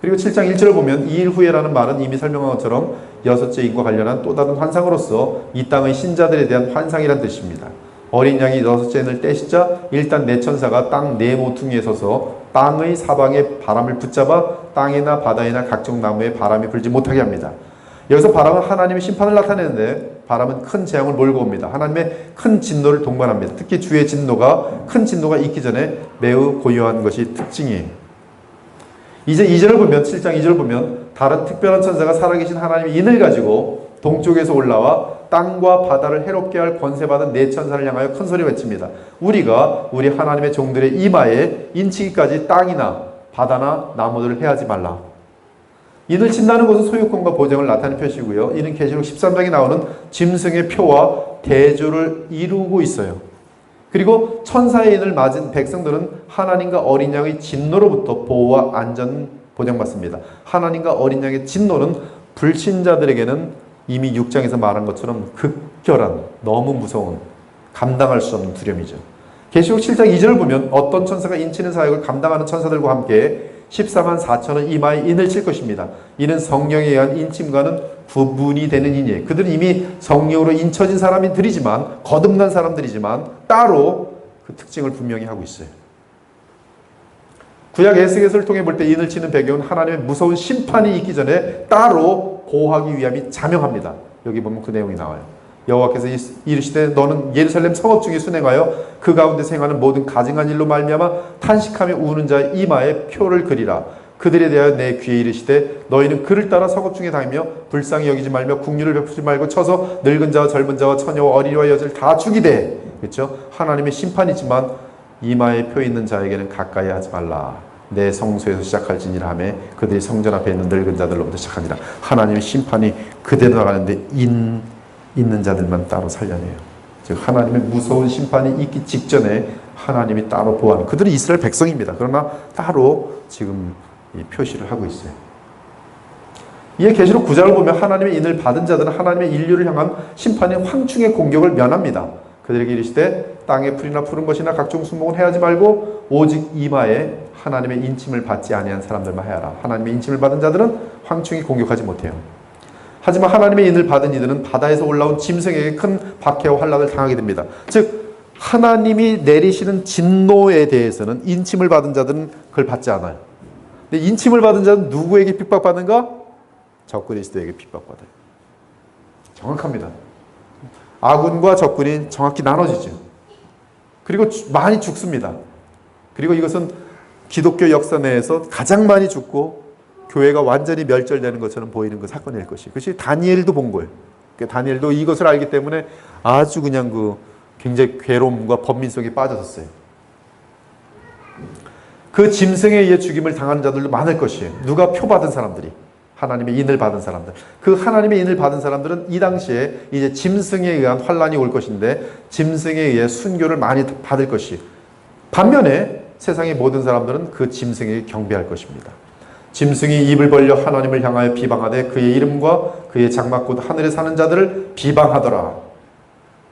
그리고 7장 1절을 보면 2일 후에라는 말은 이미 설명한 것처럼 여섯째 인과 관련한 또 다른 환상으로서 이 땅의 신자들에 대한 환상이란 뜻입니다. 어린 양이 여섯째 인을 떼시자 일단 네 천사가 땅 네 모퉁이에 서서 땅의 사방에 바람을 붙잡아 땅이나 바다이나 각종 나무에 바람이 불지 못하게 합니다. 여기서 바람은 하나님의 심판을 나타내는데 바람은 큰 재앙을 몰고 옵니다. 하나님의 큰 진노를 동반합니다. 특히 주의 큰 진노가 있기 전에 매우 고요한 것이 특징이에요. 이제 2절을 보면 7장 2절을 보면 다른 특별한 천사가 살아계신 하나님의 인을 가지고 동쪽에서 올라와 땅과 바다를 해롭게 할 권세받은 네 천사를 향하여 큰 소리 외칩니다. 우리가 우리 하나님의 종들의 이마에 인치기까지 땅이나 바다나 나무들을 해하지 말라. 인을 친다는 것은 소유권과 보장을 나타내는 표시고요. 이는 계시록 13장에 나오는 짐승의 표와 대조를 이루고 있어요. 그리고 천사의 인을 맞은 백성들은 하나님과 어린 양의 진노로부터 보호와 안전 보장받습니다. 하나님과 어린 양의 진노는 불신자들에게는 이미 6장에서 말한 것처럼 극렬한, 너무 무서운, 감당할 수 없는 두려움이죠. 계시록 7장 2절을 보면 어떤 천사가 인치는 사역을 감당하는 천사들과 함께 14만 4천은 이마에 인을 칠 것입니다. 이는 성령에 의한 인침과는 구분이 되는 인이에요. 그들은 이미 성령으로 인쳐진 사람들이지만, 거듭난 사람들이지만 따로 그 특징을 분명히 하고 있어요. 구약 에스겔서를 통해 볼 때 인을 치는 배경은 하나님의 무서운 심판이 있기 전에 따로 보호하기 위함이 자명합니다. 여기 보면 그 내용이 나와요. 여호와께서 이르시되 너는 예루살렘 성읍 중에 순행하여 그 가운데 생하는 모든 가증한 일로 말미암아 탄식하며 우는 자의 이마에 표를 그리라. 그들에 대하여 내 귀에 이르시되 너희는 그를 따라 서급 중에 다니며 불쌍히 여기지 말며 국률을 베푸지 말고 쳐서 늙은 자와 젊은 자와 처녀와 어린이와 여자를 다 죽이되. 그렇죠? 하나님의 심판이지만 이마에 표 있는 자에게는 가까이 하지 말라. 내 성소에서 시작할지니라 하며 그들이 성전 앞에 있는 늙은 자들로부터 시작하니라. 하나님의 심판이 그대로 나가는데 있는 자들만 따로 살려내요. 즉 하나님의 무서운 심판이 있기 직전에 하나님이 따로 보호하는, 그들은 이스라엘 백성입니다. 그러나 따로 지금 이 표시를 하고 있어요. 이에 계시록 9장을 보면 하나님의 인을 받은 자들은 하나님의 인류를 향한 심판의 황충의 공격을 면합니다. 그들에게 이르시되 땅의 풀이나 푸른 것이나 각종 수목은 해하지 말고 오직 이마에 하나님의 인침을 받지 아니한 사람들만 해하라. 하나님의 인침을 받은 자들은 황충이 공격하지 못해요. 하지만 하나님의 인을 받은 이들은 바다에서 올라온 짐승에게 큰 박해와 환락을 당하게 됩니다. 즉 하나님이 내리시는 진노에 대해서는 인침을 받은 자들은 그걸 받지 않아요. 근데 인침을 받은 자는 누구에게 핍박받는가? 적그리스도에게 핍박받아요. 정확합니다. 아군과 적군이 정확히 나눠지죠. 그리고 많이 죽습니다. 그리고 이것은 기독교 역사 내에서 가장 많이 죽고 교회가 완전히 멸절되는 것처럼 보이는 그 사건일 것이에요. 그것이 다니엘도 본 거예요. 다니엘도 이것을 알기 때문에 아주 그냥 굉장히 괴로움과 번민 속에 빠졌었어요. 그 짐승에 의해 죽임을 당하는 자들도 많을 것이에요. 누가 표받은 사람들이, 하나님의 인을 받은 사람들. 그 하나님의 인을 받은 사람들은 이 당시에 이제 짐승에 의한 환란이 올 것인데 짐승에 의해 순교를 많이 받을 것이에요. 반면에 세상의 모든 사람들은 그 짐승에게 경배할 것입니다. 짐승이 입을 벌려 하나님을 향하여 비방하되 그의 이름과 그의 장막 곧 하늘에 사는 자들을 비방하더라.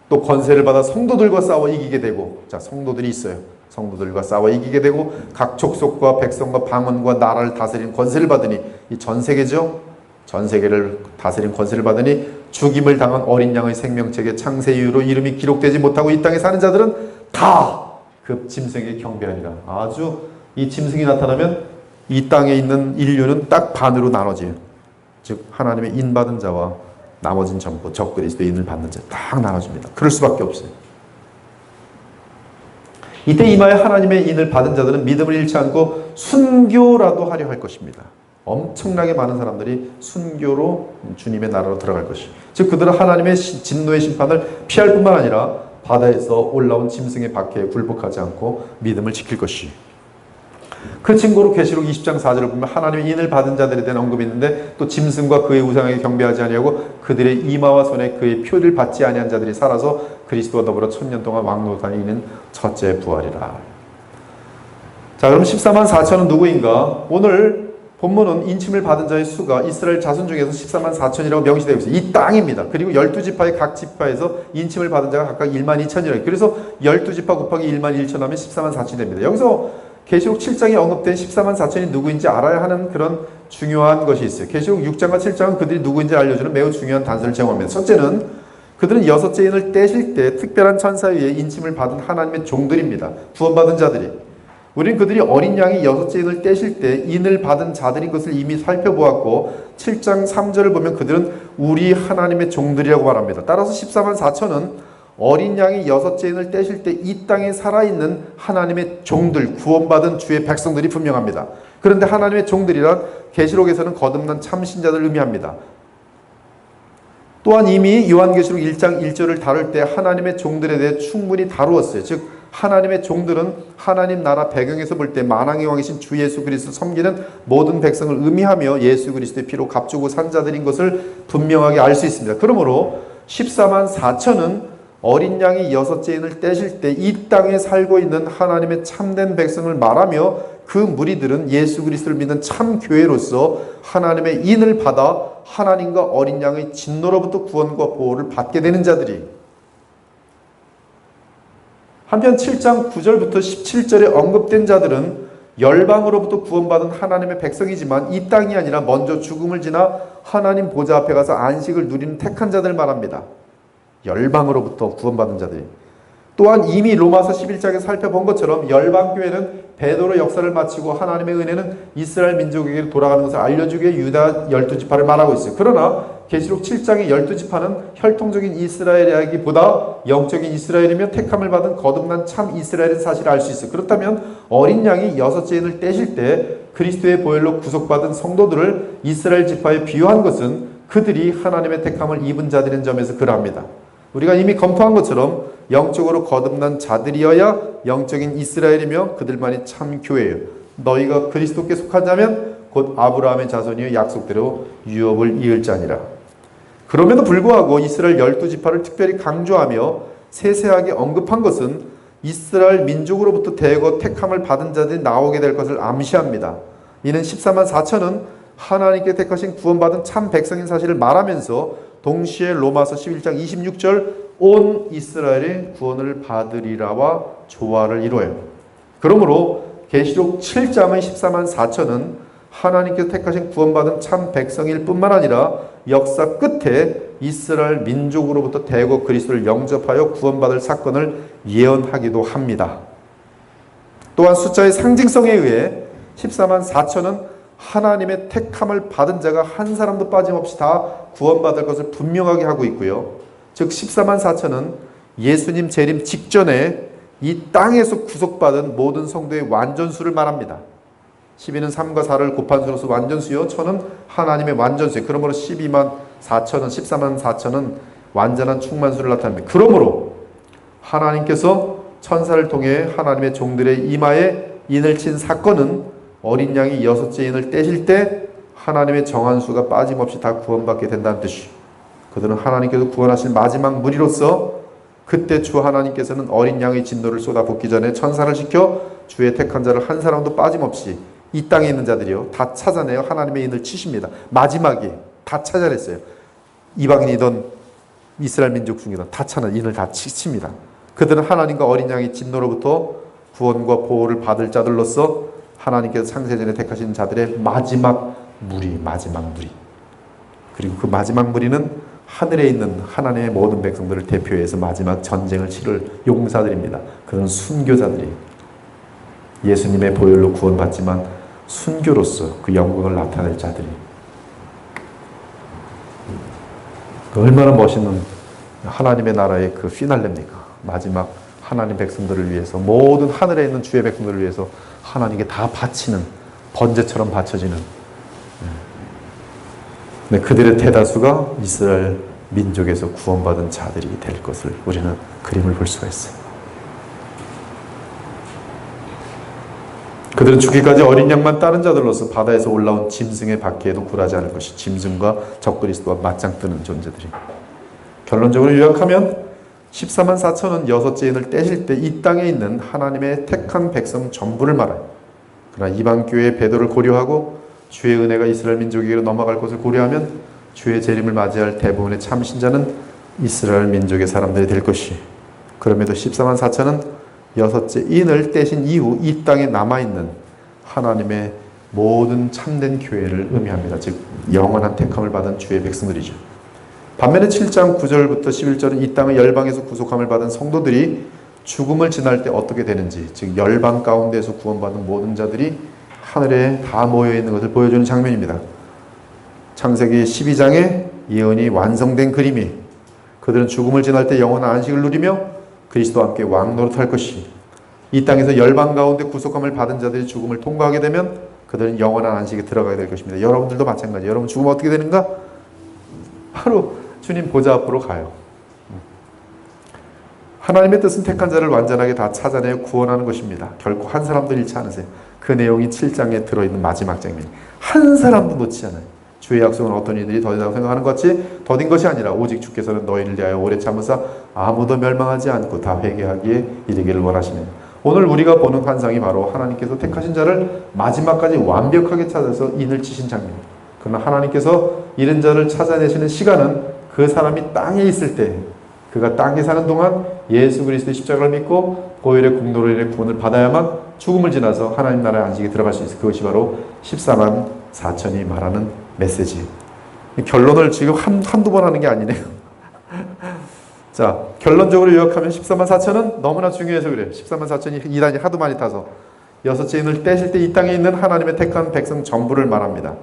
또 권세를 받아 성도들과 싸워 이기게 되고, 자, 성도들이 있어요. 성도들과 싸워 이기게 되고 각 족속과 백성과 방언과 나라를 다스리는 권세를 받으니, 이 전 세계죠. 전 세계를 다스리는 권세를 받으니 죽임을 당한 어린 양의 생명책에 창세 이후로 이름이 기록되지 못하고 이 땅에 사는 자들은 다 그 짐승에게 경배하니라. 아주 이 짐승이 나타나면 이 땅에 있는 인류는 딱 반으로 나눠져요. 즉 하나님의 인 받은 자와 나머진 전부 적그리스도의 인을 받는 자 딱 나눠집니다. 그럴 수밖에 없어요. 이때 이마에 하나님의 인을 받은 자들은 믿음을 잃지 않고 순교라도 하려 할 것입니다. 엄청나게 많은 사람들이 순교로 주님의 나라로 들어갈 것이에요. 즉 그들은 하나님의 진노의 심판을 피할 뿐만 아니라 바다에서 올라온 짐승의 박해에 굴복하지 않고 믿음을 지킬 것이에요. 그 증거로 계시록 20장 4절을 보면 하나님의 인을 받은 자들에 대한 언급이 있는데 또 짐승과 그의 우상에게 경배하지 아니하고 그들의 이마와 손에 그의 표를 받지 아니한 자들이 살아서 그리스도와 더불어 1000년 동안 왕노다니는 첫째 부활이라. 자, 그럼 14만 4천은 누구인가? 오늘 본문은 인침을 받은 자의 수가 이스라엘 자손 중에서 14만 4천이라고 명시되고 있어요. 이 땅입니다. 그리고 12지파의 각 지파에서 인침을 받은 자가 각각 1만 2천이라고. 그래서 12지파 곱하기 1만 1천 하면 14만 4천이 됩니다. 여기서 계시록 7장에 언급된 14만 4천이 누구인지 알아야 하는 그런 중요한 것이 있어요. 계시록 6장과 7장은 그들이 누구인지 알려주는 매우 중요한 단서를 제공합니다. 첫째는 그들은 여섯째 인을 떼실 때 특별한 천사에 의해 인침을 받은 하나님의 종들입니다. 구원받은 자들이. 우리는 그들이 어린 양이 여섯째 인을 떼실 때 인을 받은 자들인 것을 이미 살펴보았고 7장 3절을 보면 그들은 우리 하나님의 종들이라고 말합니다. 따라서 14만 4천은 어린 양이 여섯째 인을 떼실 때 이 땅에 살아있는 하나님의 종들, 구원받은 주의 백성들이 분명합니다. 그런데 하나님의 종들이란 계시록에서는 거듭난 참신자들을 의미합니다. 또한 이미 요한계시록 1장 1절을 다룰 때 하나님의 종들에 대해 충분히 다루었어요. 즉 하나님의 종들은 하나님 나라 배경에서 볼 때 만왕의 왕이신 주 예수 그리스도 섬기는 모든 백성을 의미하며 예수 그리스도의 피로 값주고 산 자들인 것을 분명하게 알 수 있습니다. 그러므로 14만 4천은 어린 양이 여섯째 인을 떼실 때 이 땅에 살고 있는 하나님의 참된 백성을 말하며 그 무리들은 예수 그리스도를 믿는 참 교회로서 하나님의 인을 받아 하나님과 어린 양의 진노로부터 구원과 보호를 받게 되는 자들이. 한편 7장 9절부터 17절에 언급된 자들은 열방으로부터 구원받은 하나님의 백성이지만 이 땅이 아니라 먼저 죽음을 지나 하나님 보좌 앞에 가서 안식을 누리는 택한 자들 말합니다. 열방으로부터 구원받은 자들이. 또한 이미 로마서 11장에 살펴본 것처럼 열방교회는 베드로의 역사를 마치고 하나님의 은혜는 이스라엘 민족에게 돌아가는 것을 알려주기 위해 유다 12지파를 말하고 있어요. 그러나 계시록 7장의 12지파는 혈통적인 이스라엘이라기보다 영적인 이스라엘이며 택함을 받은 거듭난 참 이스라엘인 사실을 알 수 있어요. 그렇다면 어린 양이 여섯째 인을 떼실 때 그리스도의 보혈로 구속받은 성도들을 이스라엘 지파에 비유한 것은 그들이 하나님의 택함을 입은 자들인 점에서 그러합니다. 우리가 이미 검토한 것처럼 영적으로 거듭난 자들이어야 영적인 이스라엘이며 그들만이 참 교회예요. 너희가 그리스도께 속하자면 곧 아브라함의 자손이여 약속대로 유업을 이을 자니라. 그럼에도 불구하고 이스라엘 12지파를 특별히 강조하며 세세하게 언급한 것은 이스라엘 민족으로부터 대거 택함을 받은 자들이 나오게 될 것을 암시합니다. 이는 14만 4천은 하나님께 택하신 구원받은 참 백성인 사실을 말하면서 동시에 로마서 11장 26절 온 이스라엘의 구원을 받으리라와 조화를 이루어요. 그러므로 계시록 7장의 14만 4천은 하나님께서 택하신 구원받은 참 백성일 뿐만 아니라 역사 끝에 이스라엘 민족으로부터 대거 그리스도를 영접하여 구원받을 사건을 예언하기도 합니다. 또한 숫자의 상징성에 의해 14만 4천은 하나님의 택함을 받은 자가 한 사람도 빠짐없이 다 구원받을 것을 분명하게 하고 있고요. 즉 14만 4천은 예수님 재림 직전에 이 땅에서 구속받은 모든 성도의 완전수를 말합니다. 12는 3과 4를 곱한 수로서 완전수요, 1000은 하나님의 완전수요. 그러므로 12만 4천은 14만 4천은 완전한 충만수를 나타냅니다. 그러므로 하나님께서 천사를 통해 하나님의 종들의 이마에 인을 친 사건은 어린 양이 6째 인을 떼실 때 하나님의 정한 수가 빠짐없이 다 구원받게 된다는 뜻이에요. 그들은 하나님께서 구원하신 마지막 무리로서 그때 주 하나님께서는 어린 양의 진노를 쏟아붓기 전에 천사를 시켜 주의 택한 자를 한 사람도 빠짐없이 이 땅에 있는 자들이요 다 찾아내어 하나님의 인을 치십니다. 마지막에 다 찾아냈어요. 이방인이든 이스라엘 민족 중이든 다 찾아 인을 다 치십니다. 그들은 하나님과 어린 양의 진노로부터 구원과 보호를 받을 자들로서 하나님께서 창세전에 택하신 자들의 마지막 무리. 그리고 그 마지막 무리는 하늘에 있는 하나님의 모든 백성들을 대표해서 마지막 전쟁을 치를 용사들입니다. 그런 순교자들이 예수님의 보혈로 구원받지만 순교로서 그 영광을 나타낼 자들이 얼마나 멋있는 하나님의 나라의 그 피날레입니까? 마지막 하나님 백성들을 위해서 모든 하늘에 있는 주의 백성들을 위해서 하나님께 다 바치는 번제처럼 바쳐지는 그들의 대다수가 이스라엘 민족에서 구원받은 자들이 될 것을 우리는 그림을 볼 수가 있어요. 그들은 죽기까지 어린 양만 따른 자들로서 바다에서 올라온 짐승의 바퀴에도 굴하지 않을 것이 짐승과 적그리스도와 맞짱 뜨는 존재들이. 결론적으로 요약하면 14만 4천은 6째 인을 떼실 때 이 땅에 있는 하나님의 택한 백성 전부를 말해요. 그러나 이방 교회의 배도를 고려하고 주의 은혜가 이스라엘 민족에게로 넘어갈 것을 고려하면 주의 재림을 맞이할 대부분의 참신자는 이스라엘 민족의 사람들이 될 것이. 그럼에도 14만 4천은 6째 인을 떼신 이후 이 땅에 남아있는 하나님의 모든 참된 교회를 의미합니다. 즉 영원한 택함을 받은 주의 백성들이죠. 반면에 7장 9절부터 11절은 이 땅의 열방에서 구속함을 받은 성도들이 죽음을 지날 때 어떻게 되는지, 즉 열방 가운데서 구원받은 모든 자들이 하늘에 다 모여있는 것을 보여주는 장면입니다. 창세기 12장에 예언이 완성된 그림이 그들은 죽음을 지날 때 영원한 안식을 누리며 그리스도와 함께 왕노릇할 것이, 이 땅에서 열방 가운데 구속함을 받은 자들이 죽음을 통과하게 되면 그들은 영원한 안식에 들어가게 될 것입니다. 여러분들도 마찬가지예요. 여러분 죽으면 어떻게 되는가? 바로 주님 보좌 앞으로 가요. 하나님의 뜻은 택한 자를 완전하게 다 찾아내어 구원하는 것입니다. 결코 한 사람도 잃지 않으세요. 그 내용이 7장에 들어있는 마지막 장면. 한 사람도 놓지 않아요. 주의 약속은 어떤 이들이 더디다고 생각하는 것 같이 더딘 것이 아니라 오직 주께서는 너희를 대하여 오래 참으사 아무도 멸망하지 않고 다 회개하기에 이르기를 원하시는. 오늘 우리가 보는 환상이 바로 하나님께서 택하신 자를 마지막까지 완벽하게 찾아서 인을 치신 장면입니다. 그러나 하나님께서 잃은 자를 찾아내시는 시간은 그 사람이 땅에 있을 때, 그가 땅에 사는 동안 예수 그리스도의 십자가를 믿고 보혈의 공로로 인해 구원을 받아야만 죽음을 지나서 하나님 나라의 안식에 들어갈 수 있어요. 그것이 바로 14만 4천이 말하는 메시지. 결론을 지금 한두 번 하는 게 아니네요. 자, 결론적으로 요약하면 14만 4천은 너무나 중요해서 그래요. 14만 4천이 이단이 하도 많이 타서 6째 인을 떼실 때 이 땅에 있는 하나님의 택한 백성 전부를 말합니다.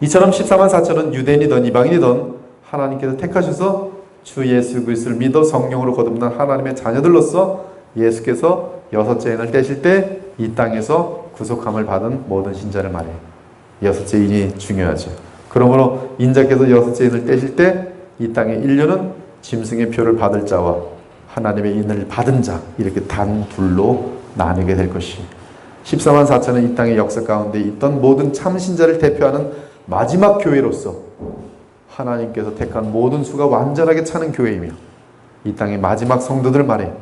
이처럼 14만 4천은 유대인이든 이방인이든 하나님께서 택하셔서 주 예수 그리스도를 믿어 성령으로 거듭난 하나님의 자녀들로서 예수께서 6째 인을 떼실 때 이 땅에서 구속함을 받은 모든 신자를 말해요. 여섯째 인이 중요하죠. 그러므로 인자께서 여섯째 인을 떼실 때 이 땅의 인류는 짐승의 표를 받을 자와 하나님의 인을 받은 자, 이렇게 단 둘로 나뉘게 될 것이, 14만 4천은 이 땅의 역사 가운데 있던 모든 참신자를 대표하는 마지막 교회로서 하나님께서 택한 모든 수가 완전하게 차는 교회이며, 이 땅의 마지막 성도들 말해.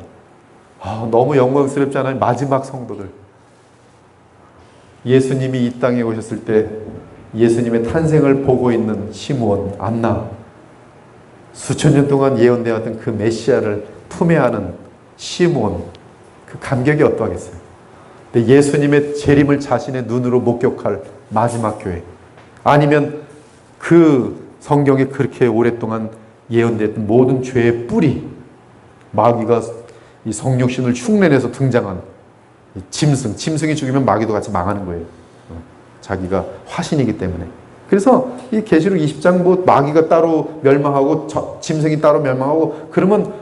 너무 영광스럽지 않아요? 마지막 성도들. 예수님이 이 땅에 오셨을 때 예수님의 탄생을 보고 있는 시므온, 안나, 수천 년 동안 예언되었던 그 메시아를 품에 안은 시므온, 그 감격이 어떠하겠어요? 근데 예수님의 재림을 자신의 눈으로 목격할 마지막 교회, 아니면 그 성경에 그렇게 오랫동안 예언됐던 모든 죄의 뿌리, 마귀가 이 성육신을 흉내내서 등장한 짐승이 죽이면 마귀도 같이 망하는 거예요. 자기가 화신이기 때문에. 그래서 이 계시록 20장 뭐 마귀가 따로 멸망하고 짐승이 따로 멸망하고 그러면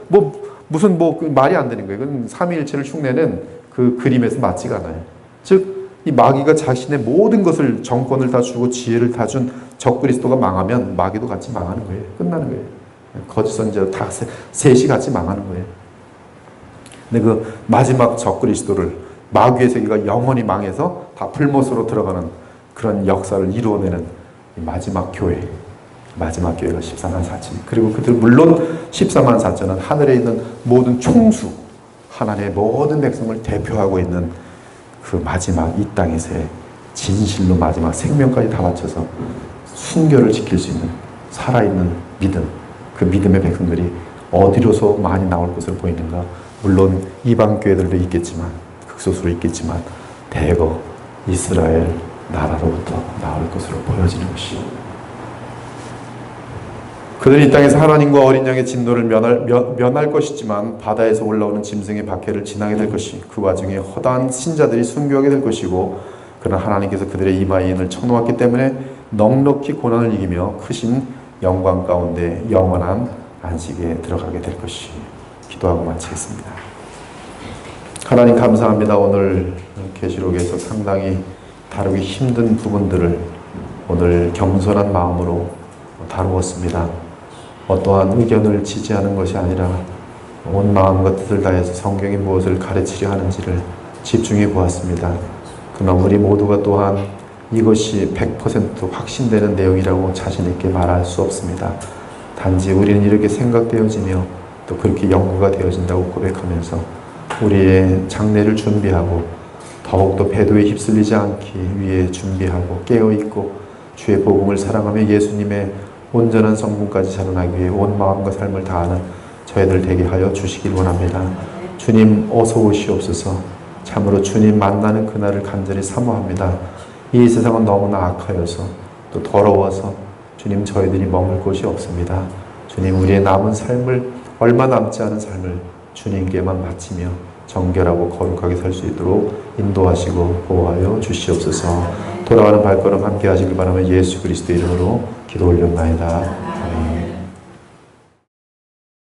무슨 말이 안 되는 거예요. 그건 삼위일체를 흉내낸 그 그림에서 맞지가 않아요. 즉 이 마귀가 자신의 모든 것을, 정권을 다 주고 지혜를 다 준 적그리스도가 망하면 마귀도 같이 망하는 거예요. 끝나는 거예요. 거짓 선지자 다 셋이 같이 망하는 거예요. 근데 그 마지막 적그리스도를, 마귀의 세계가 영원히 망해서 다 불못으로 들어가는 그런 역사를 이루어내는 마지막 교회가 14만 4천. 그리고 그들 물론 14만 4천은 하늘에 있는 모든 총수, 하나님의 모든 백성을 대표하고 있는 그 마지막 이 땅에서의 진실로 마지막 생명까지 다 바쳐서 순교를 지킬 수 있는 살아있는 믿음, 그 믿음의 백성들이 어디로서 많이 나올 것으로 보이는가? 물론 이방 교회들도 있겠지만, 극소수로 있겠지만 대거 이스라엘 나라로부터 나올 것으로 보여지는 것이, 그들이 이 땅에서 하나님과 어린 양의 진노를 면할 것이지만 바다에서 올라오는 짐승의 박해를 지나게 될 것이, 그 와중에 허다한 신자들이 순교하게 될 것이고, 그러나 하나님께서 그들의 이마에 인을 쳐놓았기 때문에 넉넉히 고난을 이기며 크신 영광 가운데 영원한 안식에 들어가게 될 것이. 기도하고 마치겠습니다. 하나님 감사합니다. 오늘 계시록에서 상당히 다루기 힘든 부분들을 오늘 겸손한 마음으로 다루었습니다. 어떠한 의견을 지지하는 것이 아니라 온 마음과 뜻을 다해서 성경이 무엇을 가르치려 하는지를 집중해 보았습니다. 그러나 우리 모두가 또한 이것이 100% 확신되는 내용이라고 자신 있게 말할 수 없습니다. 단지 우리는 이렇게 생각되어지며 또 그렇게 연구가 되어진다고 고백하면서 우리의 장래를 준비하고 더욱더 배도에 휩쓸리지 않기 위해 준비하고 깨어있고 주의 복음을 사랑하며 예수님의 온전한 성분까지 자라나기 위해 온 마음과 삶을 다하는 저희들 되게 하여 주시길 원합니다. 주님 어서 오시옵소서. 참으로 주님 만나는 그날을 간절히 사모합니다. 이 세상은 너무나 악하여서 또 더러워서 주님 저희들이 머물 곳이 없습니다. 주님 우리의 남은 삶을, 얼마 남지 않은 삶을 주님께만 바치며 정결하고 거룩하게 살 수 있도록 인도하시고 보호하여 주시옵소서. 돌아가는 발걸음 함께 하시길 바라며 예수 그리스도 이름으로 기도 올렸나이다. 아멘.